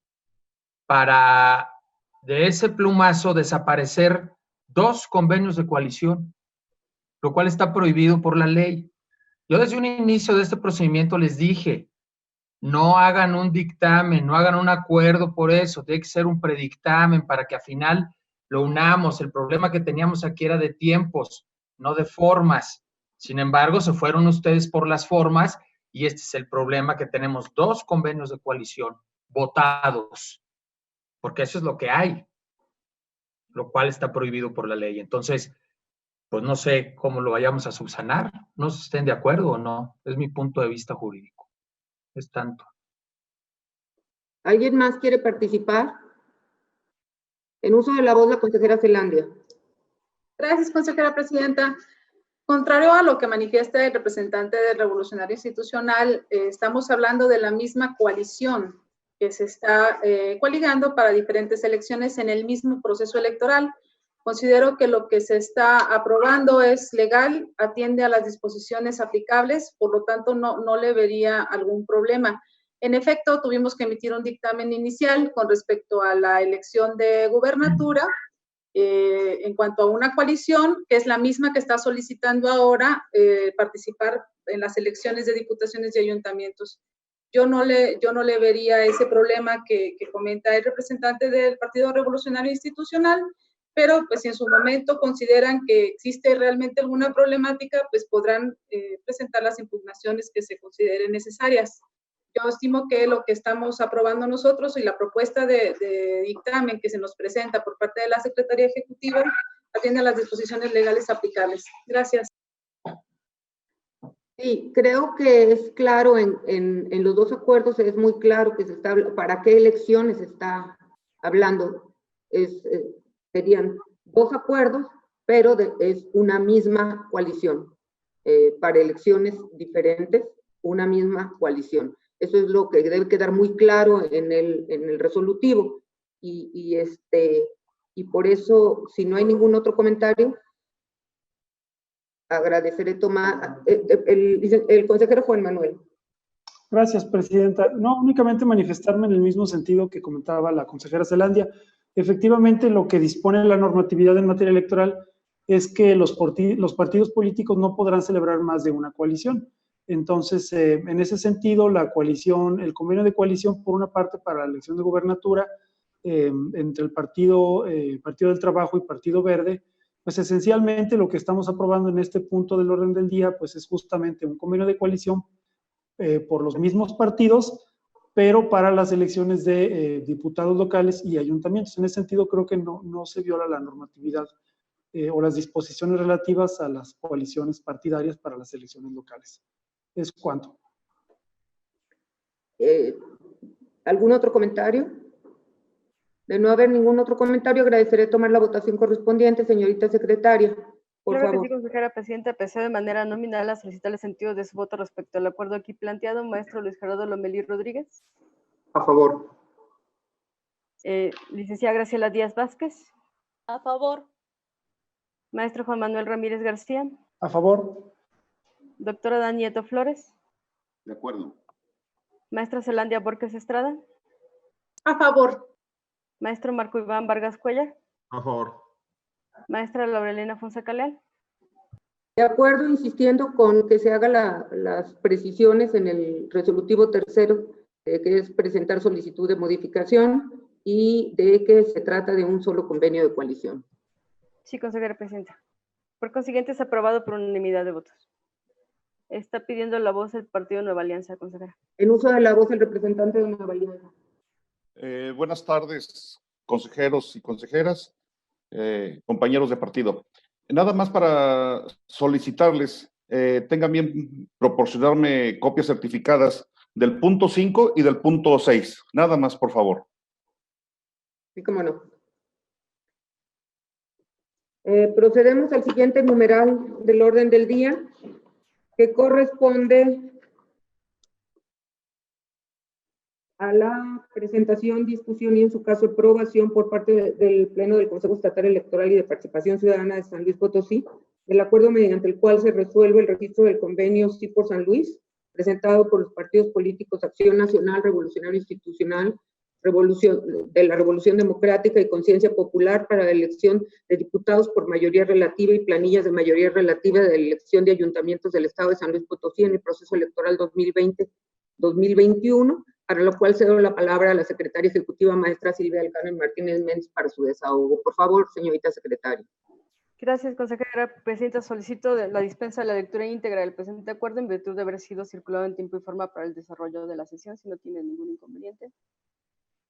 para de ese plumazo desaparecer 2 convenios de coalición, lo cual está prohibido por la ley. Yo desde un inicio de este procedimiento les dije, no hagan un dictamen, no hagan un acuerdo por eso, tiene que ser un predictamen para que al final lo unamos. El problema que teníamos aquí era de tiempos, no de formas. Sin embargo, se fueron ustedes por las formas y este es el problema, que tenemos 2 convenios de coalición votados, porque eso es lo que hay, lo cual está prohibido por la ley. Entonces, pues no sé cómo lo vayamos a subsanar, no sé si estén de acuerdo o no, es mi punto de vista jurídico, es tanto. ¿Alguien más quiere participar? En uso de la voz, la consejera Zelandia. Gracias, consejera presidenta. Contrario a lo que manifiesta el representante del Revolucionario Institucional, estamos hablando de la misma coalición que se está coaligando para diferentes elecciones en el mismo proceso electoral. Considero que lo que se está aprobando es legal, atiende a las disposiciones aplicables, por lo tanto no le vería algún problema. En efecto, tuvimos que emitir un dictamen inicial con respecto a la elección de gubernatura, en cuanto a una coalición, que es la misma que está solicitando ahora participar en las elecciones de diputaciones y ayuntamientos. Yo no le vería ese problema que comenta el representante del Partido Revolucionario Institucional, pero pues si en su momento consideran que existe realmente alguna problemática, pues podrán presentar las impugnaciones que se consideren necesarias. Yo estimo que lo que estamos aprobando nosotros y la propuesta de dictamen que se nos presenta por parte de la Secretaría Ejecutiva atiende a las disposiciones legales aplicables. Gracias. Sí, creo que es claro en los 2 acuerdos, es muy claro que se está, para qué elecciones se está hablando. Serían 2 acuerdos, pero es una misma coalición. Para elecciones diferentes, una misma coalición. Eso es lo que debe quedar muy claro en el resolutivo. Y por eso, si no hay ningún otro comentario, agradeceré tomar el consejero Juan Manuel. Gracias, presidenta. No, únicamente manifestarme en el mismo sentido que comentaba la consejera Zelandia. Efectivamente, lo que dispone la normatividad en materia electoral es que los partidos políticos no podrán celebrar más de una coalición. Entonces, en ese sentido, la coalición, el convenio de coalición, por una parte, para la elección de gubernatura, entre el Partido del Trabajo y Partido Verde, pues esencialmente lo que estamos aprobando en este punto del orden del día, pues es justamente un convenio de coalición por los mismos partidos, pero para las elecciones de diputados locales y ayuntamientos. En ese sentido, creo que no se viola la normatividad o las disposiciones relativas a las coaliciones partidarias para las elecciones locales. Es cuanto. ¿Algún otro comentario? De no haber ningún otro comentario, agradeceré tomar la votación correspondiente, señorita secretaria. Por Claro favor. que sí, consejera presidenta, procede de manera nominal a solicitar el sentido de su voto respecto al acuerdo aquí planteado. Maestro Luis Gerardo Lomelí Rodríguez. A favor. Licenciada Graciela Díaz Vázquez. A favor. Maestro Juan Manuel Ramírez García. A favor. Doctora Danieto Flores. De acuerdo. Maestra Zelandia Borges Estrada. A favor. Maestro Marco Iván Vargas Cuellar. A favor. Maestra Laurelena Fonseca Leal. De acuerdo, insistiendo con que se hagan las precisiones en el resolutivo tercero, que es presentar solicitud de modificación y de que se trata de un solo convenio de coalición. Sí, consejera presidenta. Por consiguiente, es aprobado por unanimidad de votos. Está pidiendo la voz el Partido Nueva Alianza, consejera. En uso de la voz, el representante de Nueva Alianza. Buenas tardes, consejeros y consejeras, compañeros de partido. Nada más para solicitarles, tengan bien proporcionarme copias certificadas del punto 5 y del punto 6. Nada más, por favor. Sí, cómo no. Procedemos al siguiente numeral del orden del día, que corresponde a la presentación, discusión y en su caso aprobación por parte del Pleno del Consejo Estatal Electoral y de Participación Ciudadana de San Luis Potosí, del acuerdo mediante el cual se resuelve el registro del convenio Sí por San Luis, presentado por los partidos políticos Acción Nacional, Revolucionario Institucional, de la Revolución Democrática y Conciencia Popular para la elección de diputados por mayoría relativa y planillas de mayoría relativa de la elección de ayuntamientos del Estado de San Luis Potosí en el proceso electoral 2020-2021, para lo cual cedo la palabra a la secretaria ejecutiva, maestra Silvia del Carmen Martínez Méndez, para su desahogo. Por favor, señorita secretaria. Gracias, consejera presidenta. Solicito la dispensa de la lectura íntegra del presente acuerdo en virtud de haber sido circulado en tiempo y forma para el desarrollo de la sesión, si no tiene ningún inconveniente.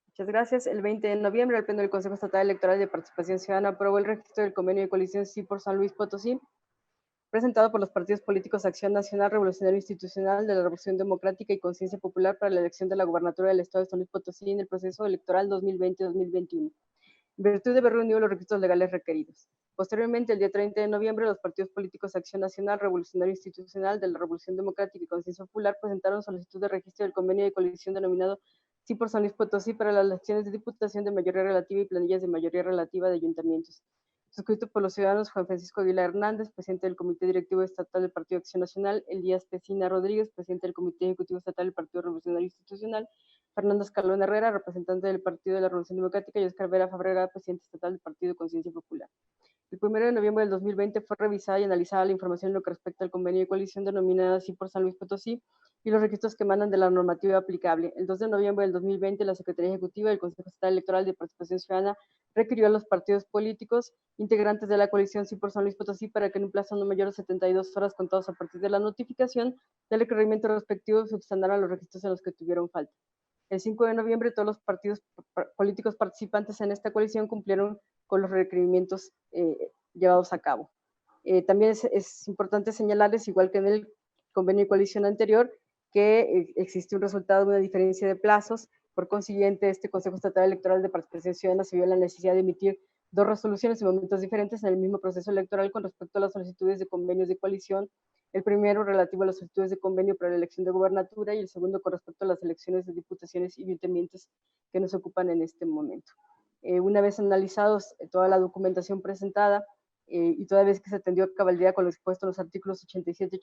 Muchas gracias. El 20 de noviembre, el Pleno del Consejo Estatal Electoral de Participación Ciudadana aprobó el registro del convenio de coalición Sí por San Luis Potosí, presentado por los partidos políticos Acción Nacional, Revolucionario Institucional, de la Revolución Democrática y Conciencia Popular para la elección de la gubernatura del Estado de San Luis Potosí en el proceso electoral 2020-2021, en virtud de haber reunido los requisitos legales requeridos. Posteriormente, el día 30 de noviembre, los partidos políticos Acción Nacional, Revolucionario Institucional, de la Revolución Democrática y Conciencia Popular presentaron solicitud de registro del convenio de coalición denominado Sí por San Luis Potosí para las elecciones de diputación de mayoría relativa y planillas de mayoría relativa de ayuntamientos. Suscrito por los ciudadanos Juan Francisco Aguilar Hernández, presidente del Comité Directivo Estatal del Partido Acción Nacional, Elías Pesina Rodríguez, presidente del Comité Ejecutivo Estatal del Partido Revolucionario Institucional, Fernando Escalón Herrera, representante del Partido de la Revolución Democrática, y Oscar Vera Fabregat, presidente estatal del Partido de Conciencia Popular. El 1 de noviembre del 2020 fue revisada y analizada la información en lo que respecta al convenio de coalición denominada Sí por San Luis Potosí y los requisitos que emanan de la normativa aplicable. El 2 de noviembre del 2020, la Secretaría Ejecutiva del Consejo Estatal Electoral de Participación Ciudadana requirió a los partidos políticos integrantes de la coalición Sí por San Luis Potosí para que en un plazo no mayor a 72 horas contados a partir de la notificación del requerimiento respectivo subsanaran los requisitos en los que tuvieron falta. El 5 de noviembre, todos los partidos políticos participantes en esta coalición cumplieron con los requerimientos llevados a cabo. También es importante señalarles, igual que en el convenio de coalición anterior, que existe un resultado de una diferencia de plazos. Por consiguiente, este Consejo Estatal Electoral de Participación Ciudadana se vio la necesidad de emitir dos resoluciones en momentos diferentes en el mismo proceso electoral con respecto a las solicitudes de convenios de coalición. El primero relativo a las solicitudes de convenio para la elección de gobernatura y el segundo con respecto a las elecciones de diputaciones y ayuntamientos que nos ocupan en este momento. Una vez analizados toda la documentación presentada y toda vez que se atendió a cabalidad con lo expuesto en los artículos 87,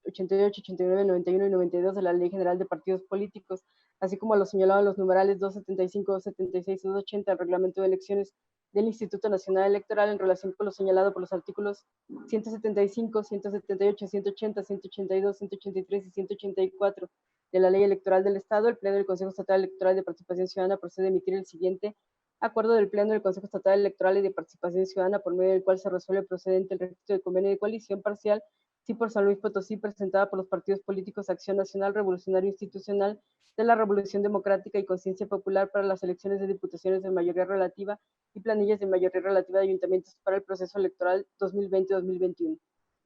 88, 89, 91 y 92 de la Ley General de Partidos Políticos, así como lo señalado en los numerales 275, 276 y 280 del Reglamento de Elecciones del Instituto Nacional Electoral en relación con lo señalado por los artículos 175, 178, 180, 182, 183 y 184 de la Ley Electoral del Estado, el Pleno del Consejo Estatal Electoral de Participación Ciudadana procede a emitir el siguiente acuerdo del Pleno del Consejo Estatal Electoral y de Participación Ciudadana, por medio del cual se resuelve procedente el registro de convenio de coalición parcial Sí por San Luis Potosí, presentada por los partidos políticos Acción Nacional, Revolucionario Institucional, de la Revolución Democrática y Conciencia Popular para las elecciones de diputaciones de mayoría relativa y planillas de mayoría relativa de ayuntamientos para el proceso electoral 2020-2021.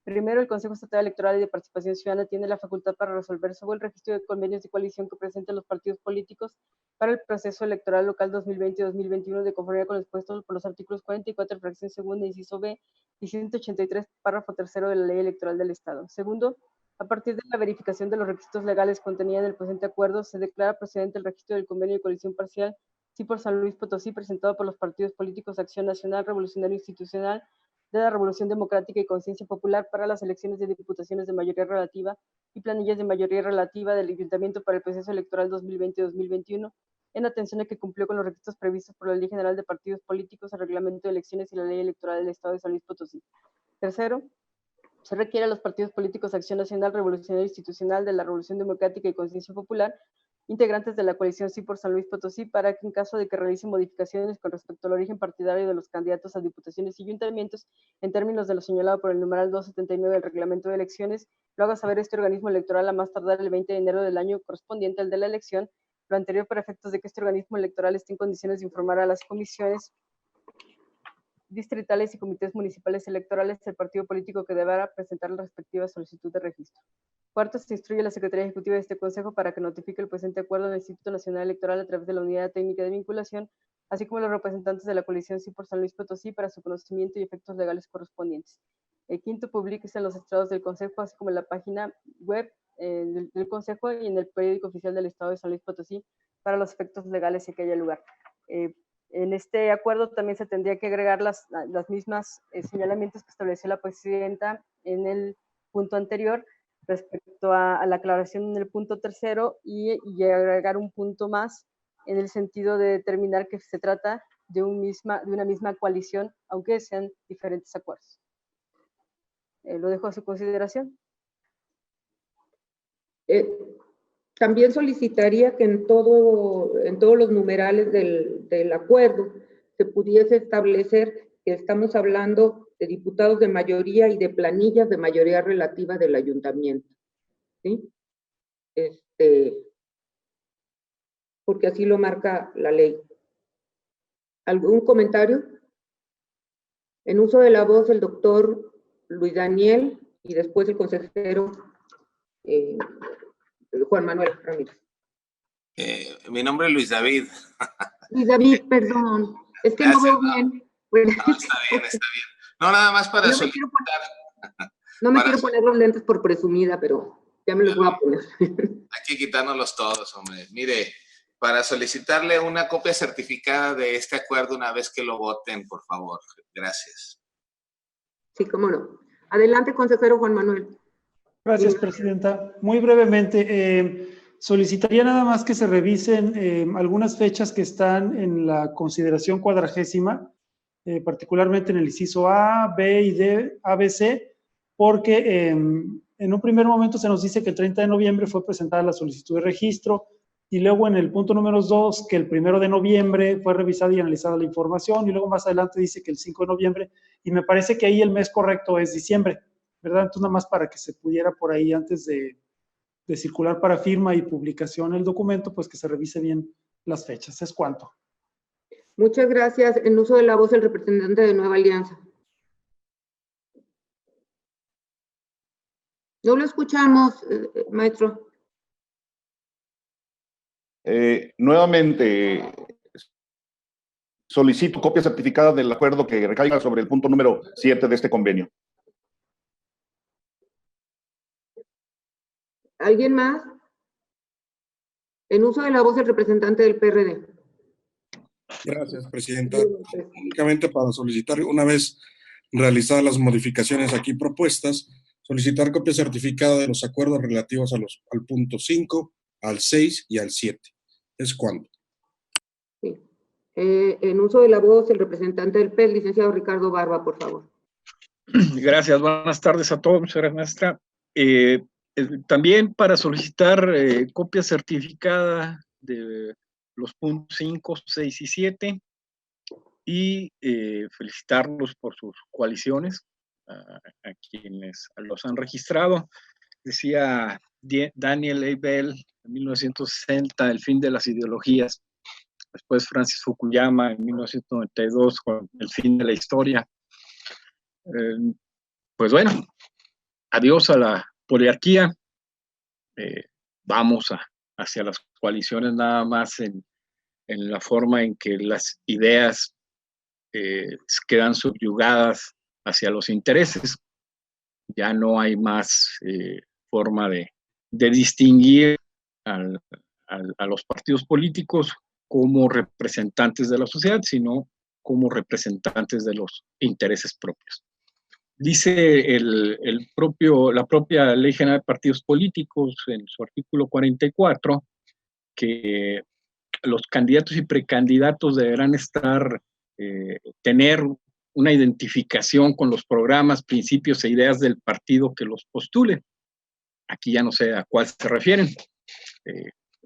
Primero, el Consejo Estatal Electoral y de Participación Ciudadana tiene la facultad para resolver sobre el registro de convenios de coalición que presenten los partidos políticos para el proceso electoral local 2020-2021 de conformidad con lo expuesto por los artículos 44, fracción segunda, inciso B, y 183, párrafo tercero de la Ley Electoral del Estado. Segundo, a partir de la verificación de los requisitos legales contenida en el presente acuerdo, se declara procedente el registro del convenio de coalición parcial Sí por San Luis Potosí, presentado por los partidos políticos Acción Nacional, Revolucionario Institucional, de la Revolución Democrática y Conciencia Popular para las elecciones de diputaciones de mayoría relativa y planillas de mayoría relativa del Ayuntamiento para el proceso electoral 2020-2021, en atención a que cumplió con los requisitos previstos por la Ley General de Partidos Políticos, el Reglamento de Elecciones y la Ley Electoral del Estado de San Luis Potosí. Tercero, se requiere a los partidos políticos Acción Nacional, Revolucionario Institucional, de la Revolución Democrática y Conciencia Popular, integrantes de la coalición Sí por San Luis Potosí, para que en caso de que realicen modificaciones con respecto al origen partidario de los candidatos a diputaciones y ayuntamientos, en términos de lo señalado por el numeral 279 del Reglamento de Elecciones, lo haga saber este organismo electoral a más tardar el 20 de enero del año correspondiente al de la elección, lo anterior para efectos de que este organismo electoral esté en condiciones de informar a las comisiones distritales y comités municipales electorales del partido político que deberá presentar la respectiva solicitud de registro. Cuarto, se instruye a la Secretaría Ejecutiva de este Consejo para que notifique el presente acuerdo en el Instituto Nacional Electoral a través de la Unidad Técnica de Vinculación, así como los representantes de la coalición Sí por San Luis Potosí para su conocimiento y efectos legales correspondientes. El quinto, publíquese en los estrados del Consejo, así como en la página web del Consejo y en el periódico oficial del Estado de San Luis Potosí para los efectos legales en que haya lugar. En este acuerdo también se tendría que agregar las mismas señalamientos que estableció la presidenta en el punto anterior respecto a la aclaración en el punto tercero y agregar un punto más en el sentido de determinar que se trata de una misma coalición, aunque sean diferentes acuerdos. Lo dejo a su consideración. También solicitaría que en todos los numerales del acuerdo se pudiese establecer que estamos hablando de diputados de mayoría y de planillas de mayoría relativa del ayuntamiento, ¿sí? Porque así lo marca la ley. ¿Algún comentario? En uso de la voz, el doctor Luis Daniel y después el consejero Juan Manuel Ramírez. Mi nombre es Luis David. Luis David, perdón, es que Gracias, no veo bien. Bueno, no, está bien, está bien. No, nada más para solicitar. No me quiero poner los lentes por presumida, pero ya me los voy a poner. Hay que quitárnoslos todos, hombre. Mire, para solicitarle una copia certificada de este acuerdo una vez que lo voten, por favor. Gracias. Sí, cómo no. Adelante, consejero Juan Manuel. Gracias, presidenta. Muy brevemente, solicitaría nada más que se revisen algunas fechas que están en la consideración cuadragésima, particularmente en el inciso A, B y D, ABC, porque en un primer momento se nos dice que el 30 de noviembre fue presentada la solicitud de registro, y luego en el punto número 2, que el 1 de noviembre fue revisada y analizada la información, y luego más adelante dice que el 5 de noviembre, y me parece que ahí el mes correcto es diciembre, ¿verdad? Entonces, nada más para que se pudiera por ahí, antes de circular para firma y publicación el documento, pues que se revise bien las fechas. Es cuanto. Muchas gracias. En uso de la voz, el representante de Nueva Alianza. No lo escuchamos, maestro. Nuevamente, solicito copia certificada del acuerdo que recaiga sobre el punto número 7 de este convenio. ¿Alguien más? En uso de la voz, el representante del PRD. Gracias, presidenta. Únicamente para solicitar, una vez realizadas las modificaciones aquí propuestas, solicitar copia certificada de los acuerdos relativos al punto 5, al 6 y al 7. ¿Es cuándo? Sí. En uso de la voz, el representante del PES, licenciado Ricardo Barba, por favor. Gracias, buenas tardes a todos, muchas gracias, maestra. También para solicitar copia certificada de los puntos 5, 6 y 7 y felicitarlos por sus coaliciones, a quienes los han registrado. Decía Daniel A. Bell en 1960, el fin de las ideologías. Después Francis Fukuyama en 1992 con el fin de la historia. Pues bueno, adiós a la poliarquía. Vamos hacia las coaliciones nada más en la forma en que las ideas quedan subyugadas hacia los intereses. Ya no hay más forma de distinguir a los partidos políticos como representantes de la sociedad, sino como representantes de los intereses propios. Dice la propia Ley General de Partidos Políticos en su artículo 44 que los candidatos y precandidatos deberán tener una identificación con los programas, principios e ideas del partido que los postule. Aquí ya no sé a cuál se refieren.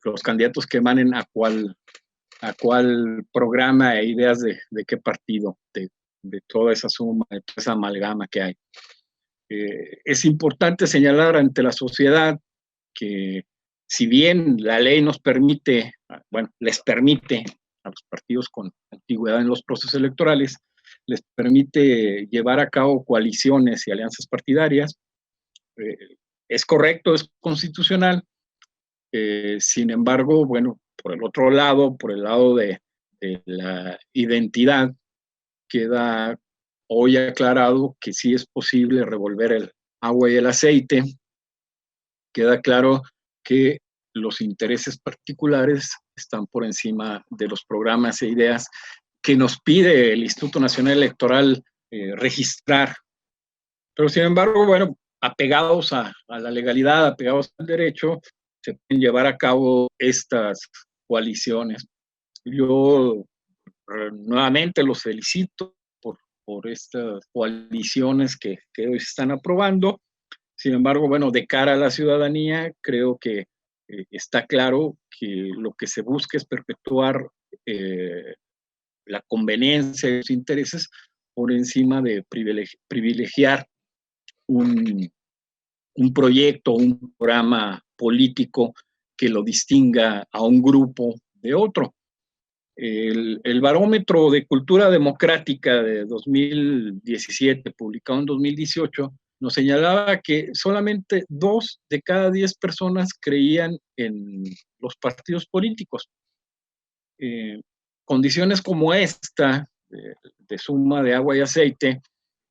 Los candidatos que emanen a cuál programa e ideas de qué partido, de toda esa suma, de toda esa amalgama que hay. Es importante señalar ante la sociedad que si bien la ley nos permite, les permite a los partidos con antigüedad en los procesos electorales, les permite llevar a cabo coaliciones y alianzas partidarias, es correcto, es constitucional. Sin embargo, por el otro lado, por el lado de la identidad, queda hoy aclarado que sí es posible revolver el agua y el aceite. Queda claro que los intereses particulares están por encima de los programas e ideas que nos pide el Instituto Nacional Electoral registrar. Pero sin embargo, apegados a la legalidad, apegados al derecho, se pueden llevar a cabo estas coaliciones. Yo nuevamente los felicito por estas coaliciones que hoy se están aprobando. Sin embargo, de cara a la ciudadanía, creo que está claro que lo que se busca es perpetuar la conveniencia de los intereses por encima de privilegiar un proyecto, un programa político que lo distinga a un grupo de otro. El Barómetro de Cultura Democrática de 2017, publicado en 2018, nos señalaba que solamente 2 de cada 10 personas creían en los partidos políticos. Condiciones como esta, de suma de agua y aceite,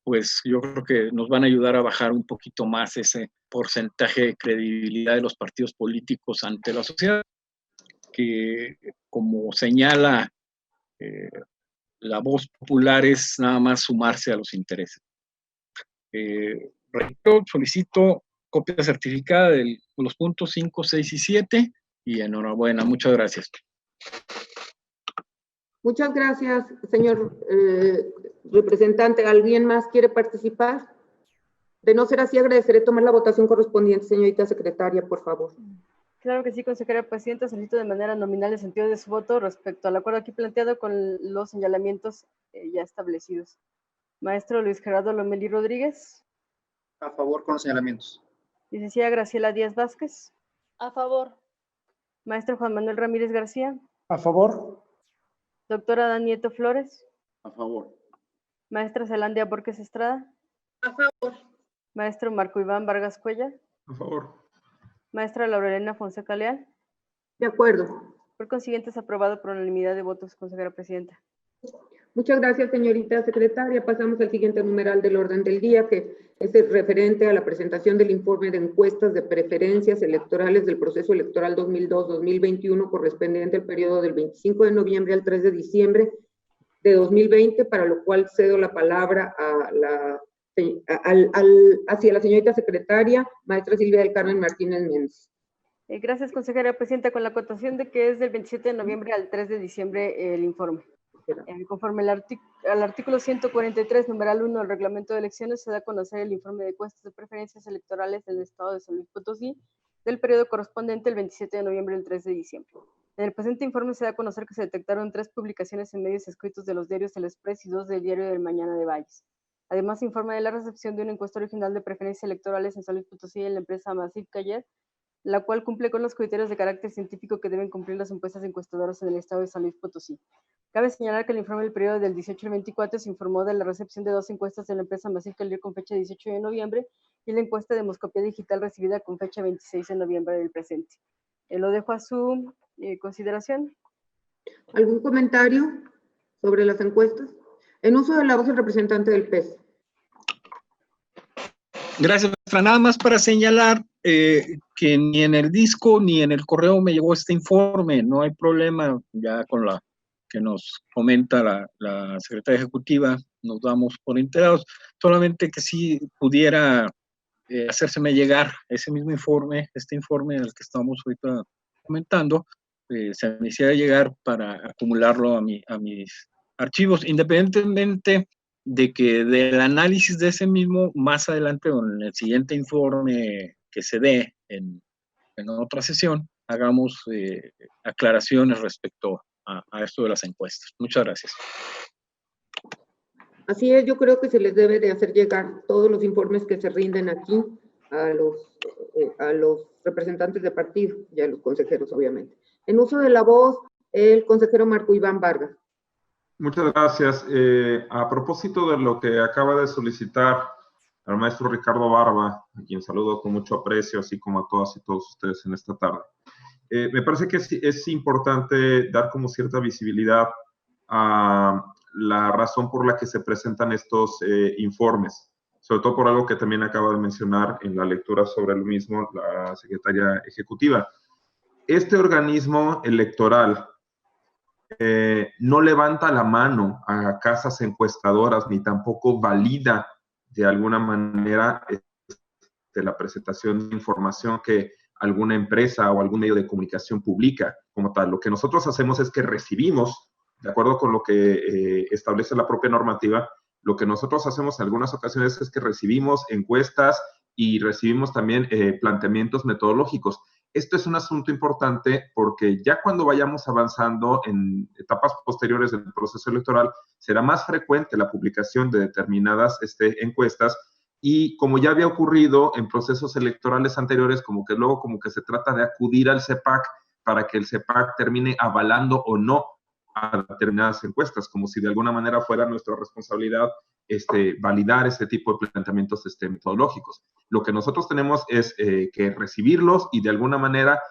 pues yo creo que nos van a ayudar a bajar un poquito más ese porcentaje de credibilidad de los partidos políticos ante la sociedad, que como señala la voz popular es nada más sumarse a los intereses. Solicito copia certificada de los puntos 5, 6 y 7 y enhorabuena, muchas gracias. Muchas gracias, señor representante. ¿Alguien más quiere participar? De no ser así, agradeceré tomar la votación correspondiente, señorita secretaria, por favor. Claro que sí, consejera presidenta, solicito de manera nominal el sentido de su voto respecto al acuerdo aquí planteado con los señalamientos ya establecidos. Maestro Luis Gerardo Lomelí Rodríguez. A favor con los señalamientos. Licenciada Graciela Díaz Vázquez. A favor. Maestro Juan Manuel Ramírez García. A favor. Doctora Dan Nieto Flores. A favor. Maestra Zelandia Borges Estrada. A favor. Maestro Marco Iván Vargas Cuellar. A favor. Maestra Laurelena Fonseca Leal. De acuerdo. Por consiguiente, es aprobado por unanimidad de votos, consejera presidenta. Muchas gracias, señorita secretaria. Pasamos al siguiente numeral del orden del día, que es el referente a la presentación del informe de encuestas de preferencias electorales del proceso electoral 2002-2021 correspondiente al periodo del 25 de noviembre al 3 de diciembre de 2020, para lo cual cedo la palabra hacia la señorita secretaria, maestra Silvia del Carmen Martínez Méndez. Gracias, consejera presidenta. Con la acotación de que es del 27 de noviembre al 3 de diciembre el informe. Conforme al artículo 143, numeral 1 del reglamento de elecciones, se da a conocer el informe de encuestas de preferencias electorales del Estado de San Luis Potosí del periodo correspondiente el 27 de noviembre al 3 de diciembre. En el presente informe se da a conocer que se detectaron 3 publicaciones en medios escritos de los diarios El Express y 2 del diario del Mañana de Valles. Además, se informa de la recepción de una encuesta original de preferencias electorales en San Luis Potosí en la empresa Massive Caller, la cual cumple con los criterios de carácter científico que deben cumplir las empresas encuestadoras en el estado de San Luis Potosí. Cabe señalar que el informe del periodo del 18 al 24 se informó de la recepción de 2 encuestas de la empresa Massive Caller con fecha 18 de noviembre y la encuesta de Demoscopía Digital recibida con fecha 26 de noviembre del presente. Lo dejo a su consideración. ¿Algún comentario sobre las encuestas? En uso de la voz, el representante del PES. Gracias, maestra. Nada más para señalar que ni en el disco ni en el correo me llegó este informe. No hay problema ya con la que nos comenta la secretaria ejecutiva, nos damos por enterados. Solamente que si pudiera hacérseme llegar ese mismo informe, este informe al que estamos ahorita comentando, se me hiciera llegar para acumularlo a mis archivos, independientemente de que del análisis de ese mismo, más adelante o en el siguiente informe que se dé en otra sesión, hagamos aclaraciones respecto a esto de las encuestas. Muchas gracias. Así es, yo creo que se les debe de hacer llegar todos los informes que se rinden aquí a los representantes de partido y a los consejeros, obviamente. En uso de la voz, el consejero Marco Iván Vargas. Muchas gracias. A propósito de lo que acaba de solicitar al maestro Ricardo Barba, a quien saludo con mucho aprecio, así como a todas y todos ustedes en esta tarde. Me parece que es importante dar como cierta visibilidad a la razón por la que se presentan estos informes, sobre todo por algo que también acaba de mencionar en la lectura sobre lo mismo la secretaria ejecutiva. Este organismo electoral no levanta la mano a casas encuestadoras ni tampoco valida de alguna manera la presentación de información que alguna empresa o algún medio de comunicación publica como tal. Lo que nosotros hacemos es que recibimos, de acuerdo con lo que establece la propia normativa, lo que nosotros hacemos en algunas ocasiones es que recibimos encuestas y recibimos también planteamientos metodológicos. Esto es un asunto importante porque ya cuando vayamos avanzando en etapas posteriores del proceso electoral, será más frecuente la publicación de determinadas encuestas, y como ya había ocurrido en procesos electorales anteriores, como que luego como que se trata de acudir al CEPAC para que el CEPAC termine avalando o no a determinadas encuestas, como si de alguna manera fuera nuestra responsabilidad validar este tipo de planteamientos metodológicos. Lo que nosotros tenemos es que recibirlos y de alguna manera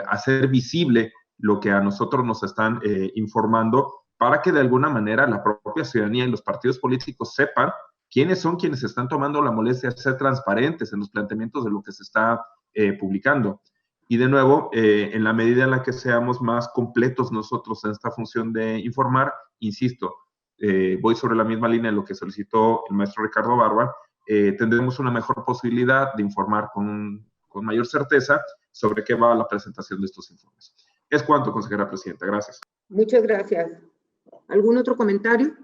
hacer visible lo que a nosotros nos están informando, para que de alguna manera la propia ciudadanía y los partidos políticos sepan quiénes son quienes están tomando la molestia de ser transparentes en los planteamientos de lo que se está publicando. Y de nuevo, en la medida en la que seamos más completos nosotros en esta función de informar, insisto, voy sobre la misma línea de lo que solicitó el maestro Ricardo Barba, tendremos una mejor posibilidad de informar con mayor certeza sobre qué va la presentación de estos informes. Es cuanto, consejera presidenta. Gracias. Muchas gracias. ¿Algún otro comentario?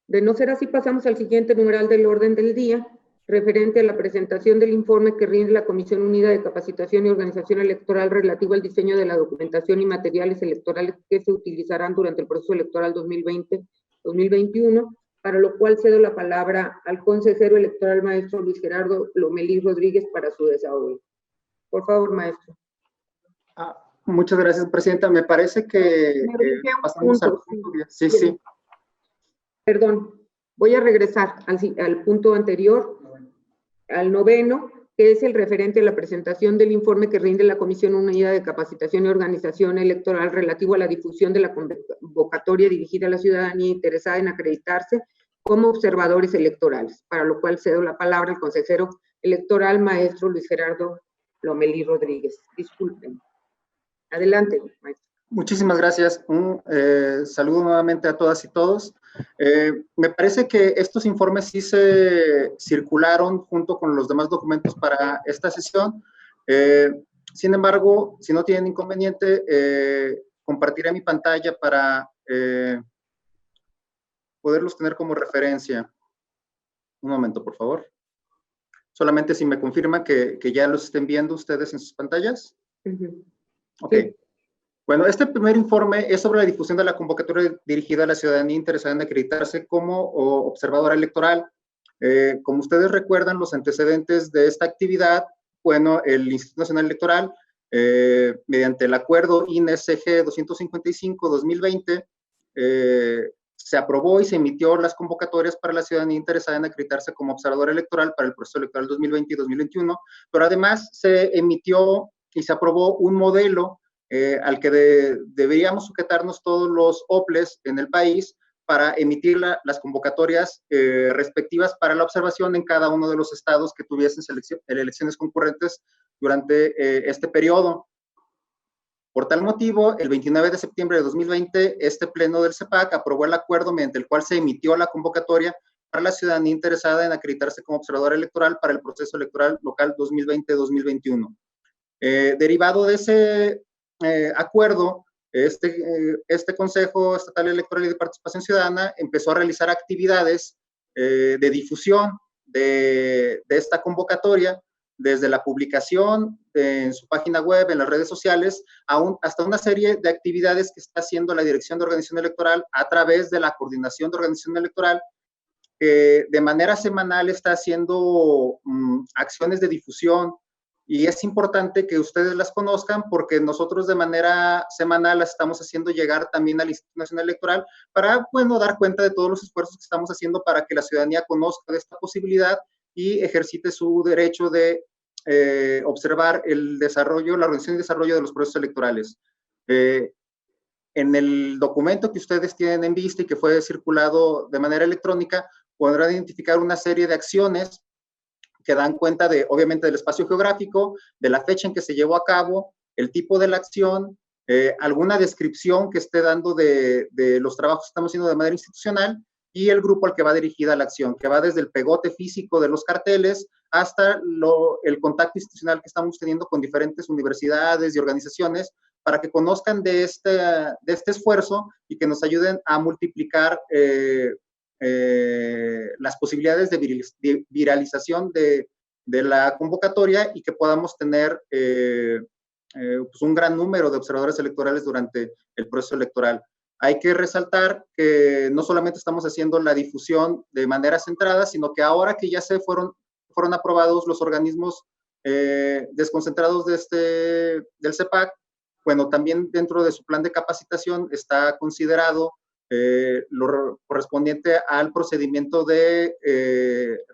De no ser así, pasamos al siguiente numeral del orden del día, referente a la presentación del informe que rinde la Comisión Unida de Capacitación y Organización Electoral relativo al diseño de la documentación y materiales electorales que se utilizarán durante el proceso electoral 2020-2021, para lo cual cedo la palabra al consejero electoral maestro Luis Gerardo Lomelí Rodríguez para su desahogo. Por favor, maestro. Muchas gracias, presidenta. Me parece que pasamos al punto 10. Sí, sí. Perdón, voy a regresar al punto anterior, al noveno, que es el referente a la presentación del informe que rinde la Comisión Unida de Capacitación y Organización Electoral relativo a la difusión de la convocatoria dirigida a la ciudadanía interesada en acreditarse como observadores electorales, para lo cual cedo la palabra al consejero electoral maestro Luis Gerardo Lomelí Rodríguez. Disculpen. Adelante, maestro. Muchísimas gracias. Un saludo nuevamente a todas y todos. Me parece que estos informes sí se circularon junto con los demás documentos para esta sesión. Sin embargo, si no tienen inconveniente, compartiré mi pantalla para poderlos tener como referencia. Un momento, por favor. Solamente si me confirman que ya los estén viendo ustedes en sus pantallas. Ok. Sí. Bueno, este primer informe es sobre la difusión de la convocatoria dirigida a la ciudadanía interesada en acreditarse como observadora electoral. Como ustedes recuerdan, los antecedentes de esta actividad, bueno, el Instituto Nacional Electoral, mediante el acuerdo INE-CG 255-2020, se aprobó y se emitió las convocatorias para la ciudadanía interesada en acreditarse como observadora electoral para el proceso electoral 2020 y 2021, pero además se emitió y se aprobó un modelo al que deberíamos sujetarnos todos los OPLES en el país para emitir las convocatorias respectivas para la observación en cada uno de los estados que tuviesen elecciones concurrentes durante este periodo. Por tal motivo, el 29 de septiembre de 2020, este pleno del CEPAC aprobó el acuerdo mediante el cual se emitió la convocatoria para la ciudadanía interesada en acreditarse como observador electoral para el proceso electoral local 2020-2021. Derivado de ese acuerdo, este Consejo Estatal Electoral y de Participación Ciudadana empezó a realizar actividades de difusión de esta convocatoria, desde la publicación en su página web, en las redes sociales, hasta una serie de actividades que está haciendo la Dirección de Organización Electoral a través de la Coordinación de Organización Electoral, que de manera semanal está haciendo acciones de difusión, y es importante que ustedes las conozcan porque nosotros de manera semanal las estamos haciendo llegar también al Instituto Nacional Electoral para, bueno, dar cuenta de todos los esfuerzos que estamos haciendo para que la ciudadanía conozca de esta posibilidad y ejercite su derecho de observar el desarrollo, la organización y desarrollo de los procesos electorales. En el documento que ustedes tienen en vista y que fue circulado de manera electrónica, podrán identificar una serie de acciones que dan cuenta de, obviamente, del espacio geográfico, de la fecha en que se llevó a cabo, el tipo de la acción, alguna descripción que esté dando de los trabajos que estamos haciendo de manera institucional y el grupo al que va dirigida la acción, que va desde el pegote físico de los carteles hasta el contacto institucional que estamos teniendo con diferentes universidades y organizaciones para que conozcan de este esfuerzo y que nos ayuden a multiplicar las posibilidades de viralización de la convocatoria y que podamos tener pues un gran número de observadores electorales durante el proceso electoral. Hay que resaltar que no solamente estamos haciendo la difusión de manera centrada, sino que ahora que ya fueron aprobados los organismos desconcentrados del CEPAC, bueno, también dentro de su plan de capacitación está considerado lo correspondiente al procedimiento de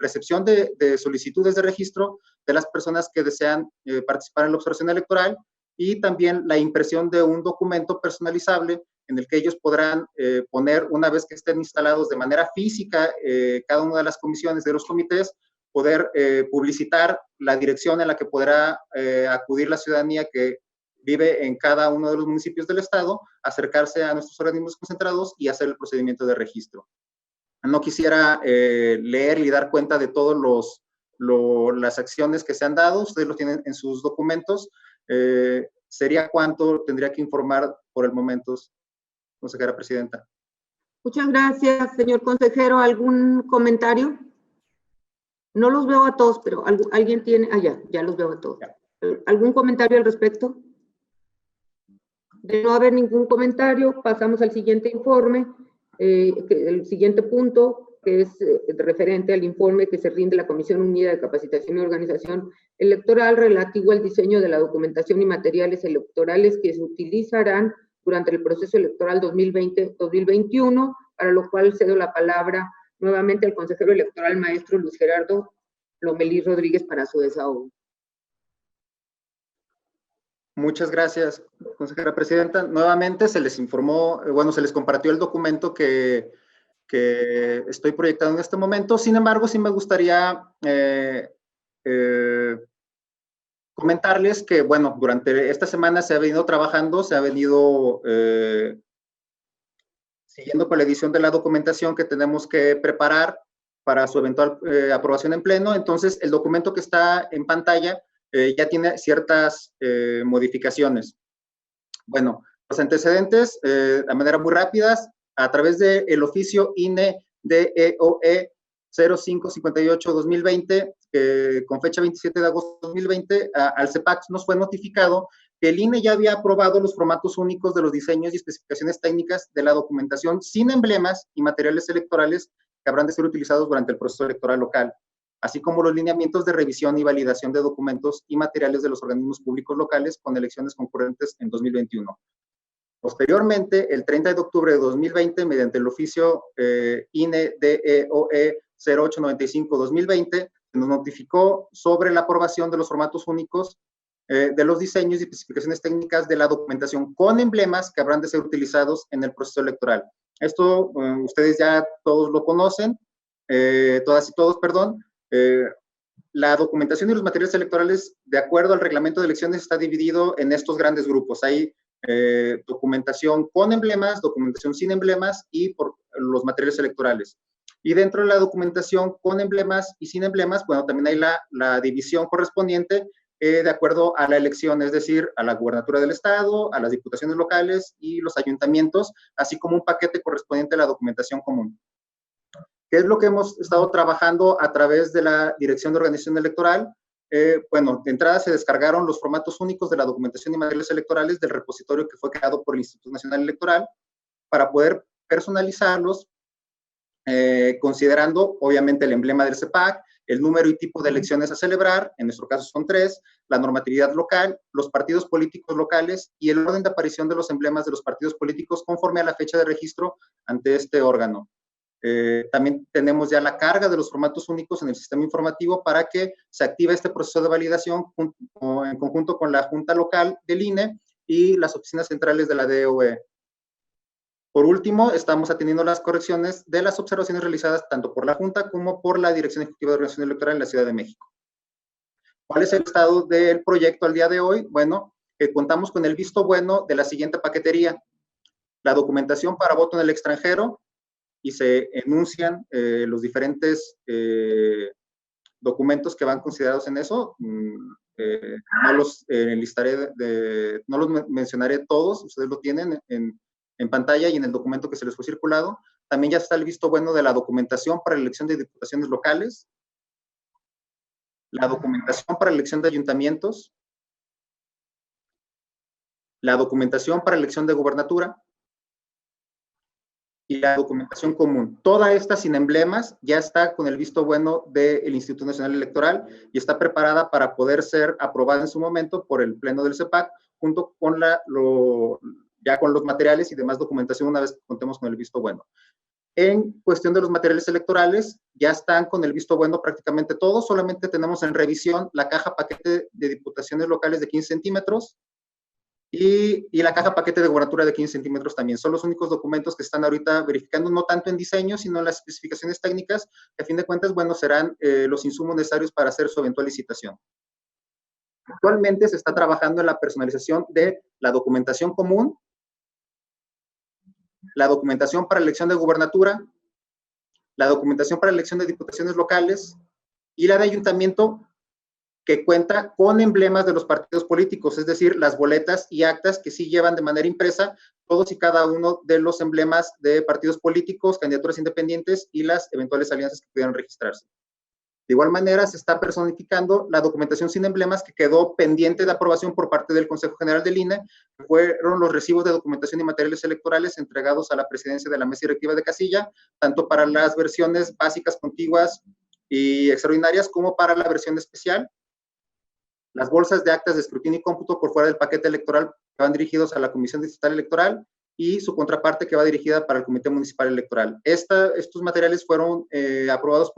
recepción de solicitudes de registro de las personas que desean participar en la observación electoral y también la impresión de un documento personalizable en el que ellos podrán poner, una vez que estén instalados de manera física cada una de las comisiones de los comités, poder publicitar la dirección en la que podrá acudir la ciudadanía que vive en cada uno de los municipios del estado, acercarse a nuestros organismos concentrados y hacer el procedimiento de registro. No quisiera leer y dar cuenta de todas las acciones que se han dado, ustedes lo tienen en sus documentos. ¿Sería cuánto tendría que informar por el momento, consejera presidenta? Muchas gracias, señor consejero. ¿Algún comentario? No los veo a todos, pero alguien tiene... ya los veo a todos. ¿Algún comentario al respecto? De no haber ningún comentario, pasamos al siguiente informe, el siguiente punto, que es referente al informe que se rinde la Comisión Unida de Capacitación y Organización Electoral relativo al diseño de la documentación y materiales electorales que se utilizarán durante el proceso electoral 2020-2021, para lo cual cedo la palabra nuevamente al consejero electoral, maestro Luis Gerardo Lomelí Rodríguez, para su desahogo. Muchas gracias, consejera presidenta. Nuevamente se les informó, se les compartió el documento que estoy proyectando en este momento. Sin embargo, sí me gustaría comentarles que, durante esta semana se ha venido trabajando, se ha venido siguiendo con la edición de la documentación que tenemos que preparar para su eventual aprobación en pleno. Entonces, el documento que está en pantalla ya tiene ciertas modificaciones. Bueno, los antecedentes, de manera muy rápida, a través del oficio INE DEOE 0558-2020, con fecha 27 de agosto de 2020, al CEPAC nos fue notificado que el INE ya había aprobado los formatos únicos de los diseños y especificaciones técnicas de la documentación sin emblemas y materiales electorales que habrán de ser utilizados durante el proceso electoral local, así como los lineamientos de revisión y validación de documentos y materiales de los organismos públicos locales con elecciones concurrentes en 2021. Posteriormente, el 30 de octubre de 2020, mediante el oficio INE DEOE 0895-2020, se nos notificó sobre la aprobación de los formatos únicos de los diseños y especificaciones técnicas de la documentación con emblemas que habrán de ser utilizados en el proceso electoral. Esto ustedes ya todos lo conocen, todas y todos, perdón. La documentación y los materiales electorales, de acuerdo al reglamento de elecciones, está dividido en estos grandes grupos. Hay documentación con emblemas, documentación sin emblemas y por los materiales electorales. Y dentro de la documentación con emblemas y sin emblemas, bueno, también hay la división correspondiente de acuerdo a la elección, es decir, a la gubernatura del estado, a las diputaciones locales y los ayuntamientos, así como un paquete correspondiente a la documentación común. ¿Qué es lo que hemos estado trabajando a través de la Dirección de Organización Electoral? Bueno, de entrada se descargaron los formatos únicos de la documentación y materiales electorales del repositorio que fue creado por el Instituto Nacional Electoral para poder personalizarlos, considerando obviamente el emblema del CEPAC, el número y tipo de elecciones a celebrar, en nuestro caso son 3, la normatividad local, los partidos políticos locales y el orden de aparición de los emblemas de los partidos políticos conforme a la fecha de registro ante este órgano. También tenemos ya la carga de los formatos únicos en el sistema informativo para que se active este proceso de validación en conjunto con la Junta Local del INE y las oficinas centrales de la DOE. Por último, estamos atendiendo las correcciones de las observaciones realizadas tanto por la Junta como por la Dirección Ejecutiva de Organización Electoral en la Ciudad de México. ¿Cuál es el estado del proyecto al día de hoy? Bueno, contamos con el visto bueno de la siguiente paquetería: la documentación para voto en el extranjero, y se enuncian los diferentes documentos que van considerados en eso. No los enlistaré, no los mencionaré todos, ustedes lo tienen en pantalla y en el documento que se les fue circulado. También ya está el visto bueno de la documentación para la elección de diputaciones locales, la documentación para la elección de ayuntamientos, la documentación para la elección de gubernatura, y la documentación común. Toda esta sin emblemas ya está con el visto bueno del Instituto Nacional Electoral y está preparada para poder ser aprobada en su momento por el Pleno del CEPAC, junto con ya con los materiales y demás documentación una vez que contemos con el visto bueno. En cuestión de los materiales electorales, ya están con el visto bueno prácticamente todos, solamente tenemos en revisión la caja paquete de diputaciones locales de 15 centímetros, y la caja paquete de gubernatura de 15 centímetros también. Son los únicos documentos que están ahorita verificando, no tanto en diseño, sino en las especificaciones técnicas, que a fin de cuentas, bueno, serán los insumos necesarios para hacer su eventual licitación. Actualmente se está trabajando en la personalización de la documentación común, la documentación para elección de gubernatura, la documentación para elección de diputaciones locales y la de ayuntamiento, que cuenta con emblemas de los partidos políticos, es decir, las boletas y actas que sí llevan de manera impresa todos y cada uno de los emblemas de partidos políticos, candidaturas independientes y las eventuales alianzas que pudieran registrarse. De igual manera, se está personificando la documentación sin emblemas que quedó pendiente de aprobación por parte del Consejo General del INE, que fueron los recibos de documentación y materiales electorales entregados a la presidencia de la mesa directiva de casilla, tanto para las versiones básicas, contiguas y extraordinarias, como para la versión especial. Las bolsas de actas de escrutinio y cómputo por fuera del paquete electoral que van dirigidos a la Comisión Distrital Electoral y su contraparte que va dirigida para el Comité Municipal Electoral. Estos materiales fueron aprobados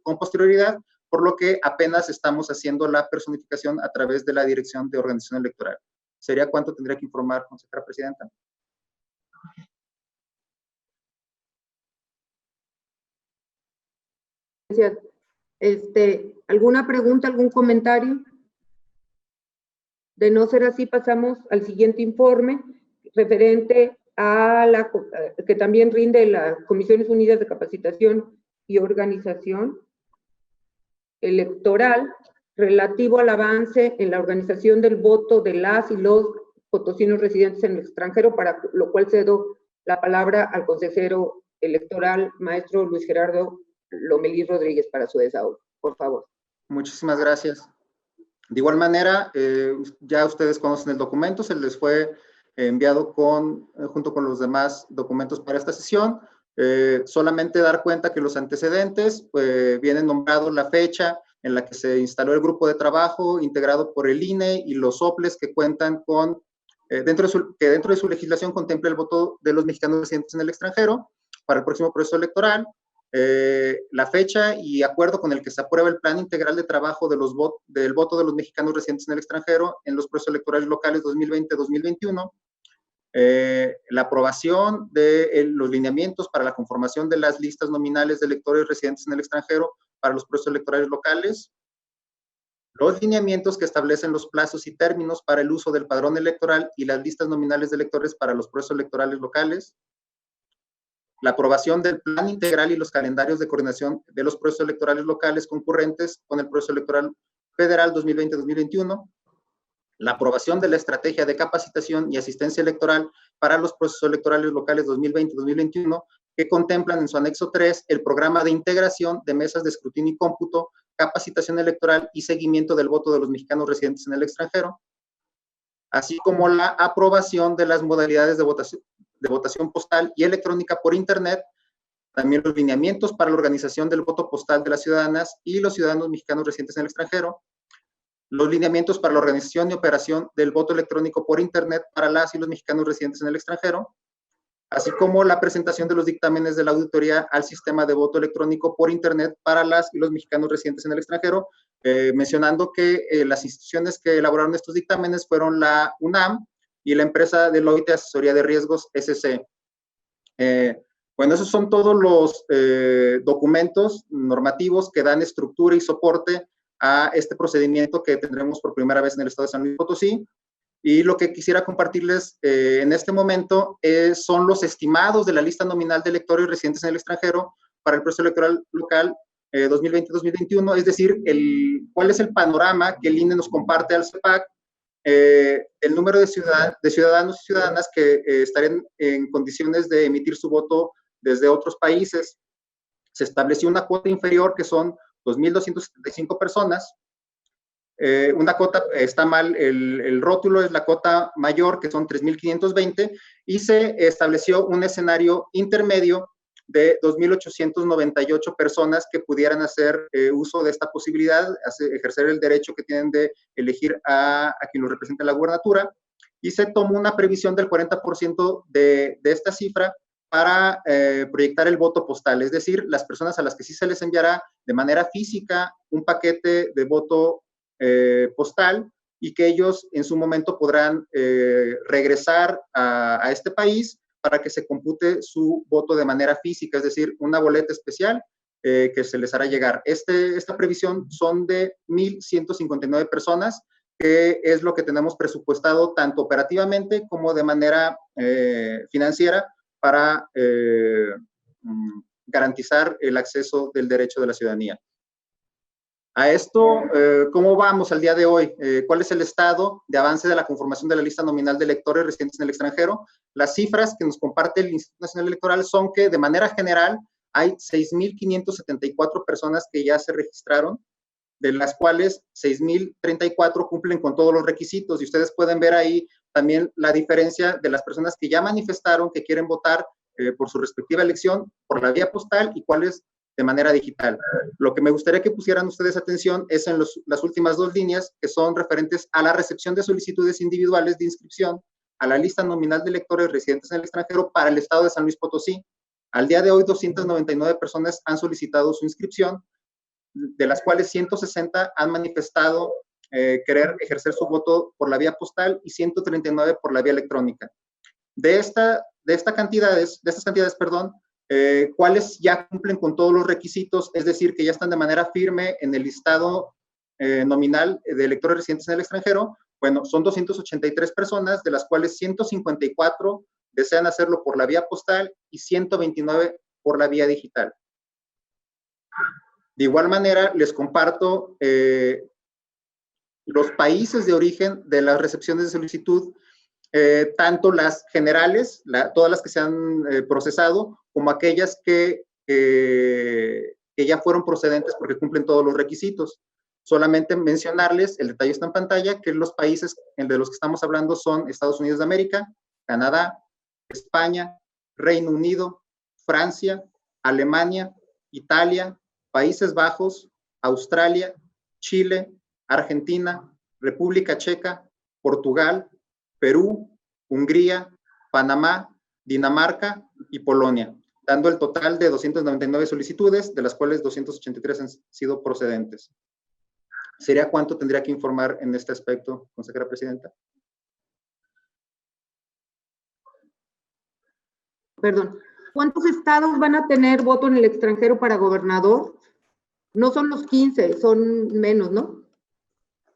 con posterioridad, por lo que apenas estamos haciendo la personificación a través de la Dirección de Organización Electoral. ¿Sería cuánto tendría que informar, consejera presidenta? Gracias. ¿Alguna pregunta, algún comentario? De no ser así, pasamos al siguiente informe, referente a que también rinde las Comisiones Unidas de Capacitación y Organización Electoral, relativo al avance en la organización del voto de las y los potosinos residentes en el extranjero, para lo cual cedo la palabra al consejero electoral, maestro Luis Gerardo Lomelí Rodríguez, para su desahogo. Por favor. Muchísimas gracias. De igual manera, ya ustedes conocen el documento, se les fue enviado junto con los demás documentos para esta sesión. Solamente dar cuenta que los antecedentes vienen nombrados la fecha en la que se instaló el grupo de trabajo integrado por el INE y los soples que cuentan con, dentro de su legislación contempla el voto de los mexicanos residentes en el extranjero para el próximo proceso electoral. La fecha y acuerdo con el que se aprueba el plan integral de trabajo del voto de los mexicanos residentes en el extranjero en los procesos electorales locales 2020-2021, la aprobación de los lineamientos para la conformación de las listas nominales de electores residentes en el extranjero para los procesos electorales locales, los lineamientos que establecen los plazos y términos para el uso del padrón electoral y las listas nominales de electores para los procesos electorales locales, la aprobación del plan integral y los calendarios de coordinación de los procesos electorales locales concurrentes con el proceso electoral federal 2020-2021, la aprobación de la estrategia de capacitación y asistencia electoral para los procesos electorales locales 2020-2021, que contemplan en su anexo 3 el programa de integración de mesas de escrutinio y cómputo, capacitación electoral y seguimiento del voto de los mexicanos residentes en el extranjero, así como la aprobación de las modalidades de votación postal y electrónica por Internet, también los lineamientos para la organización del voto postal de las ciudadanas y los ciudadanos mexicanos residentes en el extranjero, los lineamientos para la organización y operación del voto electrónico por Internet para las y los mexicanos residentes en el extranjero, así como la presentación de los dictámenes de la auditoría al sistema de voto electrónico por Internet para las y los mexicanos residentes en el extranjero, mencionando que las instituciones que elaboraron estos dictámenes fueron la UNAM y la empresa Deloitte Asesoría de Riesgos, SC. Bueno, esos son todos los documentos normativos que dan estructura y soporte a este procedimiento que tendremos por primera vez en el estado de San Luis Potosí. Y lo que quisiera compartirles en este momento son los estimados de la lista nominal de electores residentes en el extranjero para el proceso electoral local 2020-2021, es decir, cuál es el panorama que el INE nos comparte al CEPAC, el número de ciudadanos y ciudadanas que estarían en condiciones de emitir su voto desde otros países. Se estableció una cuota inferior que son 2.275 personas. Una cuota, está mal el rótulo, es la cuota mayor, que son 3.520, y se estableció un escenario intermedio de 2.898 personas que pudieran hacer uso de esta posibilidad, ejercer el derecho que tienen de elegir a quien los represente en la gubernatura, y se tomó una previsión del 40% de esta cifra para proyectar el voto postal, es decir, las personas a las que sí se les enviará de manera física un paquete de voto postal, y que ellos en su momento podrán regresar a este país para que se compute su voto de manera física, es decir, una boleta especial que se les hará llegar. Esta previsión son de 1.159 personas, que es lo que tenemos presupuestado tanto operativamente como de manera financiera para garantizar el acceso del derecho de la ciudadanía. A esto, ¿cómo vamos al día de hoy? ¿Cuál es el estado de avance de la conformación de la lista nominal de electores residentes en el extranjero? Las cifras que nos comparte el Instituto Nacional Electoral son que, de manera general, hay 6.574 personas que ya se registraron, de las cuales 6.034 cumplen con todos los requisitos, y ustedes pueden ver ahí también la diferencia de las personas que ya manifestaron que quieren votar por su respectiva elección por la vía postal y cuáles de manera digital. Lo que me gustaría que pusieran ustedes atención es en las últimas dos líneas, que son referentes a la recepción de solicitudes individuales de inscripción a la lista nominal de electores residentes en el extranjero para el estado de San Luis Potosí. Al día de hoy, 299 personas han solicitado su inscripción, de las cuales 160 han manifestado querer ejercer su voto por la vía postal y 139 por la vía electrónica. De estas cantidades, cuáles ya cumplen con todos los requisitos, es decir, que ya están de manera firme en el listado nominal de electores residentes en el extranjero. Bueno, son 283 personas, de las cuales 154 desean hacerlo por la vía postal y 129 por la vía digital. De igual manera, les comparto los países de origen de las recepciones de solicitud, tanto las generales, todas las que se han procesado, como aquellas que ya fueron procedentes porque cumplen todos los requisitos. Solamente mencionarles, el detalle está en pantalla, que los países de los que estamos hablando son Estados Unidos de América, Canadá, España, Reino Unido, Francia, Alemania, Italia, Países Bajos, Australia, Chile, Argentina, República Checa, Portugal, Perú, Hungría, Panamá, Dinamarca y Polonia, dando el total de 299 solicitudes, de las cuales 283 han sido procedentes. ¿Sería cuánto tendría que informar en este aspecto, consejera presidenta? Perdón. ¿Cuántos estados van a tener voto en el extranjero para gobernador? No son los 15, son menos, ¿no?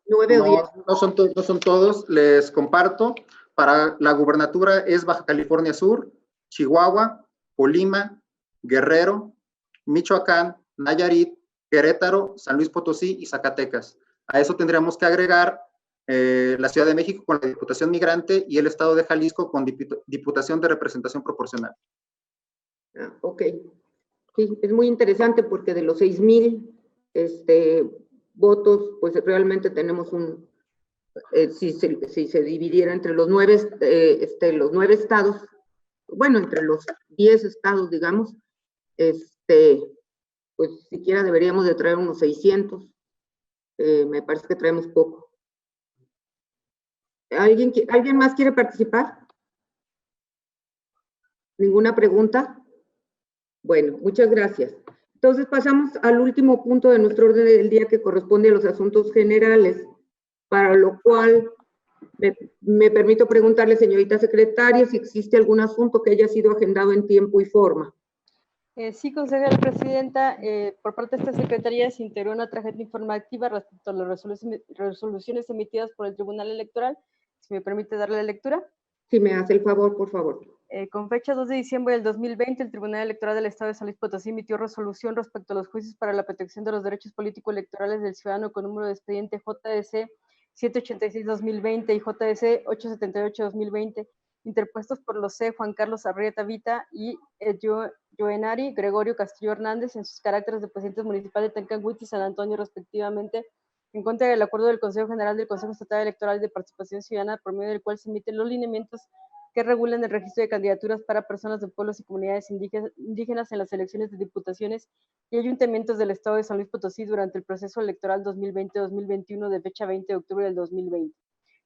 9 o 10. No son todos, les comparto. Para la gubernatura es Baja California Sur, Chihuahua, Colima, Guerrero, Michoacán, Nayarit, Querétaro, San Luis Potosí y Zacatecas. A eso tendríamos que agregar la Ciudad de México con la Diputación Migrante y el Estado de Jalisco con Diputación de Representación Proporcional. Ok. Sí, es muy interesante porque de los 6,000 votos, pues realmente tenemos un, si se dividiera entre los 9 estados, bueno, entre los 10 estados, digamos, pues siquiera deberíamos de traer unos 600. Me parece que traemos poco. ¿Alguien más quiere participar? ¿Ninguna pregunta? Bueno, muchas gracias. Entonces pasamos al último punto de nuestro orden del día que corresponde a los asuntos generales, para lo cual me permito preguntarle, señorita secretaria, si existe algún asunto que haya sido agendado en tiempo y forma. Sí, consejera presidenta, por parte de esta secretaría se integró una tarjeta informativa respecto a las resoluciones emitidas por el Tribunal Electoral. Si me permite darle lectura. Si me hace el favor, por favor. Con fecha 2 de diciembre del 2020, el Tribunal Electoral del Estado de San Luis Potosí emitió resolución respecto a los juicios para la protección de los derechos político-electorales del ciudadano con número de expediente JDC 786-2020 y JDC 878-2020, interpuestos por los C. Juan Carlos Arrieta Vita y Joenari Gregorio Castillo Hernández en sus caracteres de presidentes municipales de Tancanwitz y San Antonio, respectivamente, en contra del acuerdo del Consejo General del Consejo Estatal Electoral de Participación Ciudadana, por medio del cual se emiten los lineamientos que regulan el registro de candidaturas para personas de pueblos y comunidades indígenas en las elecciones de diputaciones y ayuntamientos del Estado de San Luis Potosí durante el proceso electoral 2020-2021 de fecha 20 de octubre del 2020,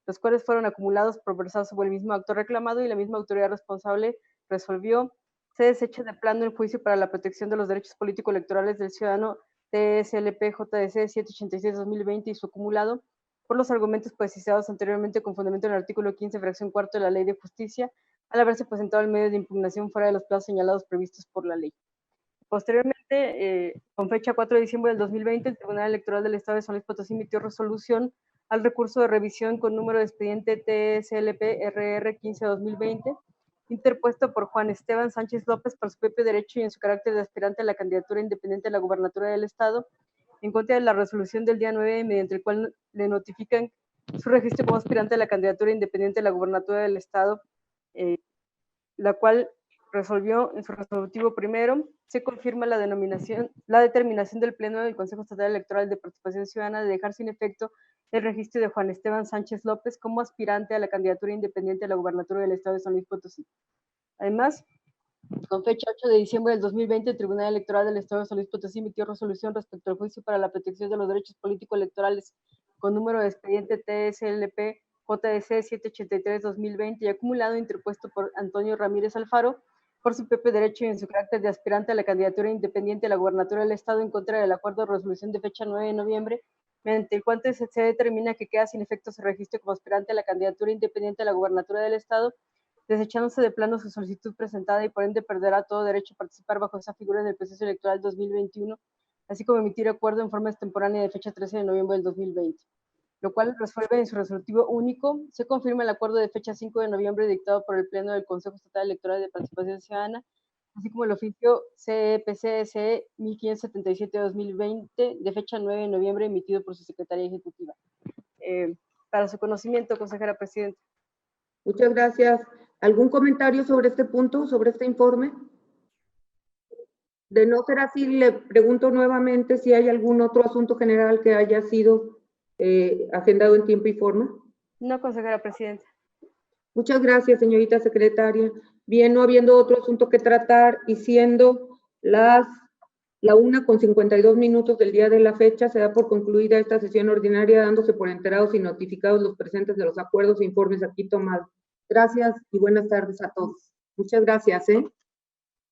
los cuales fueron acumulados por versar sobre el mismo acto reclamado y la misma autoridad responsable resolvió se desecha de plano el juicio para la protección de los derechos político-electorales del ciudadano TSLP-JDC 786-2020 y su acumulado por los argumentos precisados anteriormente con fundamento en el artículo 15, fracción cuarta de la Ley de Justicia, al haberse presentado el medio de impugnación fuera de los plazos señalados previstos por la ley. Posteriormente, con fecha 4 de diciembre del 2020, el Tribunal Electoral del Estado de San Luis Potosí emitió resolución al recurso de revisión con número de expediente TSLP-RR 15-2020, interpuesto por Juan Esteban Sánchez López por su propio derecho y en su carácter de aspirante a la candidatura independiente a la gubernatura del Estado, en contra de la resolución del día 9, mediante el cual le notifican su registro como aspirante a la candidatura independiente a la gubernatura del Estado, la cual resolvió en su resolutivo primero, se confirma la determinación del Pleno del Consejo Estatal Electoral de Participación Ciudadana de dejar sin efecto el registro de Juan Esteban Sánchez López como aspirante a la candidatura independiente a la gubernatura del Estado de San Luis Potosí. Además, con fecha 8 de diciembre del 2020, el Tribunal Electoral del Estado de San Luis Potosí emitió resolución respecto al juicio para la protección de los derechos político-electorales con número de expediente TSLP JDC 783-2020 y acumulado interpuesto por Antonio Ramírez Alfaro por su propio derecho y en su carácter de aspirante a la candidatura independiente a la gubernatura del Estado en contra del acuerdo de resolución de fecha 9 de noviembre, mediante el cual se determina que queda sin efecto su registro como aspirante a la candidatura independiente a la gubernatura del Estado, desechándose de plano su solicitud presentada y por ende perderá todo derecho a participar bajo esa figura en el proceso electoral 2021, así como emitir acuerdo en forma extemporánea de fecha 13 de noviembre del 2020, lo cual resuelve en su resolutivo único. Se confirma el acuerdo de fecha 5 de noviembre dictado por el Pleno del Consejo Estatal Electoral de Participación Ciudadana, así como el oficio CEPCSE 1577-2020 de fecha 9 de noviembre emitido por su Secretaría Ejecutiva. Para su conocimiento, consejera presidenta. Muchas gracias. ¿Algún comentario sobre este punto, sobre este informe? De no ser así, le pregunto nuevamente si hay algún otro asunto general que haya sido agendado en tiempo y forma. No, consejera presidenta. Muchas gracias, señorita secretaria. Bien, no habiendo otro asunto que tratar y siendo la 1:52 del día de la fecha, se da por concluida esta sesión ordinaria, dándose por enterados y notificados los presentes de los acuerdos e informes aquí tomados. Gracias y buenas tardes a todos. Muchas gracias.